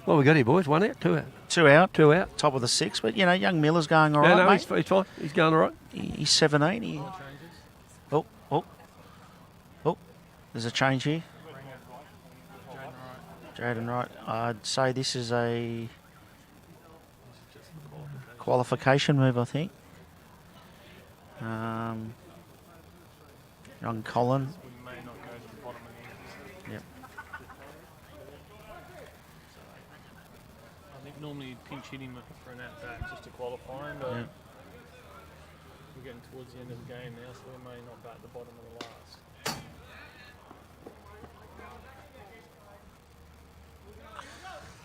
What we got here, boys? 1 out, 2 out? 2 out. 2 out. Top of the 6. But, young Miller's going all right, no, mate. he's fine. He's going all right. He's 17. Oh. There's a change here. Jaden Wright. I'd say this is a qualification move, I think. Young Colin. Yep. I think normally you'd pinch hit him for an at-bat just to qualify him, but we're getting towards the end of the game now, so we may not bat the bottom of the last.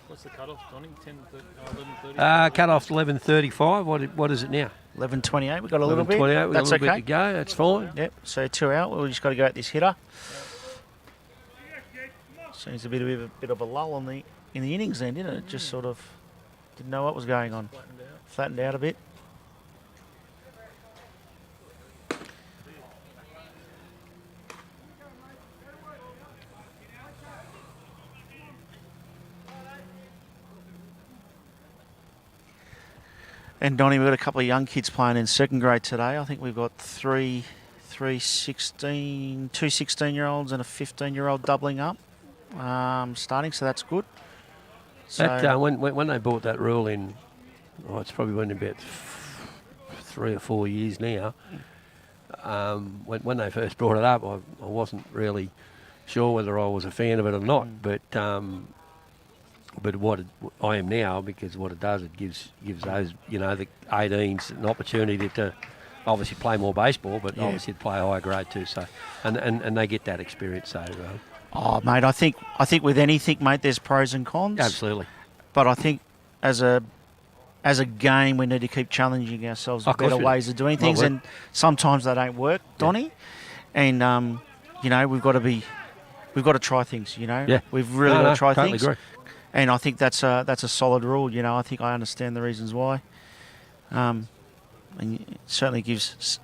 What's the cut-off, Donny? 11:30? Cut-off's 11:35. What is it now? 11:28. We've got a little bit. 11:28. We've got That's a little okay. bit to go. That's fine. Yep. So 2 out. We've just got to go at this hitter. Seems a bit of a lull in the innings then, didn't it? Just sort of didn't know what was going on. Flattened out a bit. And Donnie, we've got a couple of young kids playing in second grade today. I think we've got two 16-year-olds and a 15-year-old doubling up, starting, so that's good. So That, when they brought that rule in, it's probably been about 3 or 4 years now. When they first brought it up, I wasn't really sure whether I was a fan of it or not, but what I am now, because what it does, it gives those, the 18s an opportunity to obviously play more baseball, but obviously to play higher grade too. So, and they get that experience. So, oh, mate, I think with anything, mate, there's pros and cons. Absolutely. But I think as a game, we need to keep challenging ourselves with better ways of doing things, and sometimes they don't work, Donnie. And we've got to try things. We've really got to try things. Agree. And I think that's a solid rule. I think I understand the reasons why. And it certainly gives.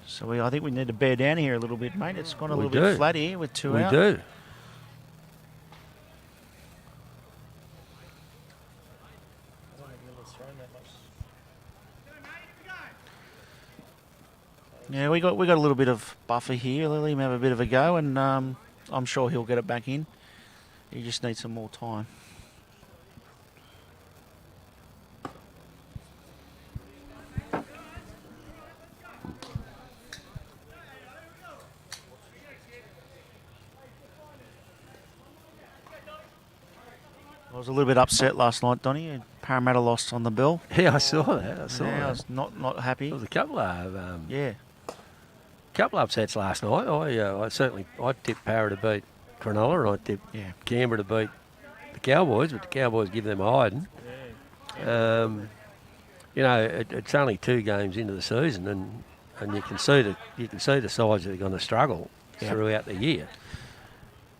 So I think we need to bear down here a little bit, mate. It's gone a little bit flat here with 2 out. We do. Yeah, we got a little bit of buffer here. Let him have a bit of a go, and I'm sure he'll get it back in. He just needs some more time. I was a little bit upset last night, Donnie. Parramatta lost on the bell. Yeah, I saw that. I was not happy. There was a couple of upsets last night. I tipped Parra to beat Cronulla, and I tipped Canberra to beat the Cowboys, but the Cowboys give them a hiding. It's only 2 games into the season, and you can see the sides that are going to struggle throughout the year.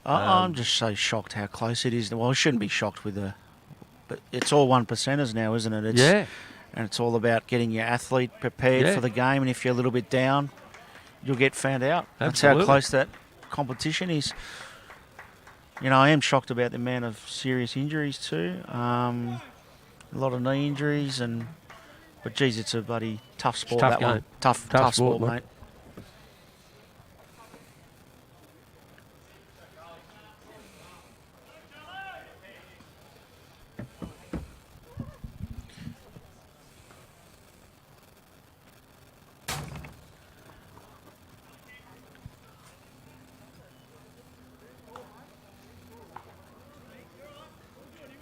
I'm just so shocked how close it is. Well, I shouldn't be shocked but it's all 1%ers now, isn't it? And it's all about getting your athlete prepared for the game, and if you're a little bit down, you'll get found out. Absolutely. That's how close that competition is. I am shocked about the amount of serious injuries too. A lot of knee injuries, and But geez, it's a bloody tough sport. tough that one. game. Tough Tough sport, sport, mate.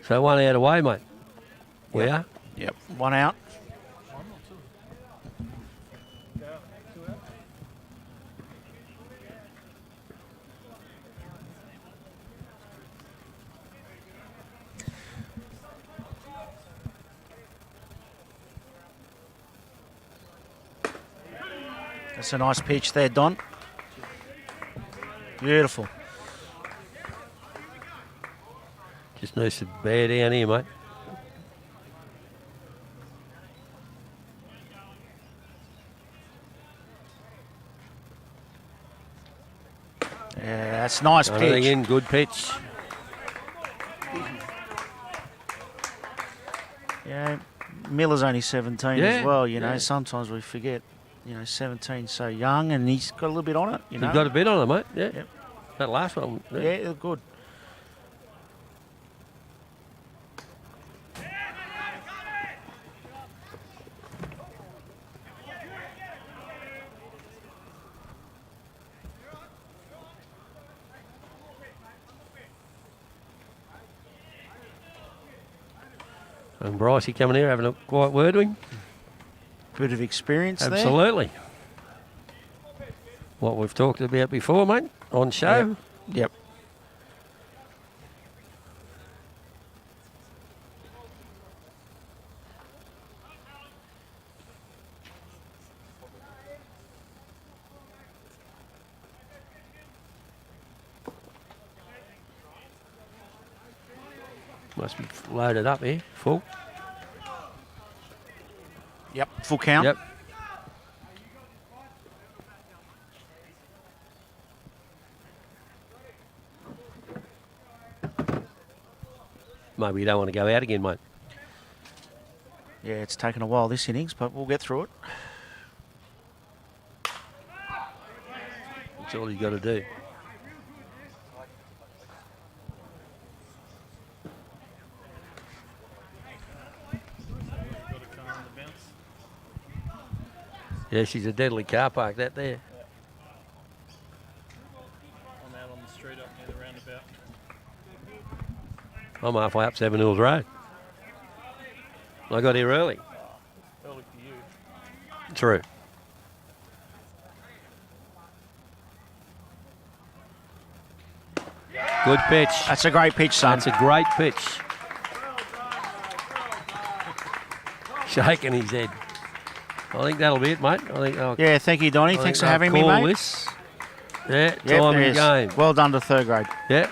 So one out away, mate. We Yep. are. Yep. One out. That's a nice pitch there, Don. Beautiful. Just needs to bear down here, mate. Yeah, that's nice Everything pitch. in, good pitch. Yeah, Miller's only 17 Yeah, as well. You know, yeah. sometimes we forget. 17 so young, and he's got a little bit on it. You know, You've got a bit on it, mate. Yeah. Yep. That last one. yeah, good. And Brycey coming here having a quiet word with him. Bit of experience there. Absolutely. What we've talked about before, mate, on show. Yep. Must be loaded up here, full. Yep. Full count. Yep. Maybe you don't want to go out again, mate. Yeah, it's taken a while this innings, but we'll get through it. That's all you've got to do. Yeah, she's a deadly car park, that there. I'm out on the street up near the roundabout. I'm halfway up Seven Hills Road. I got here early. Early for you. True. Good pitch. That's a great pitch, son. That's a great pitch. Shaking his head. I think that'll be it, mate. I think. Yeah, thank you, Donnie. I Thanks think for having me, call mate. this. Yeah, Yep, time there in is. game. Well done to third grade. Yeah.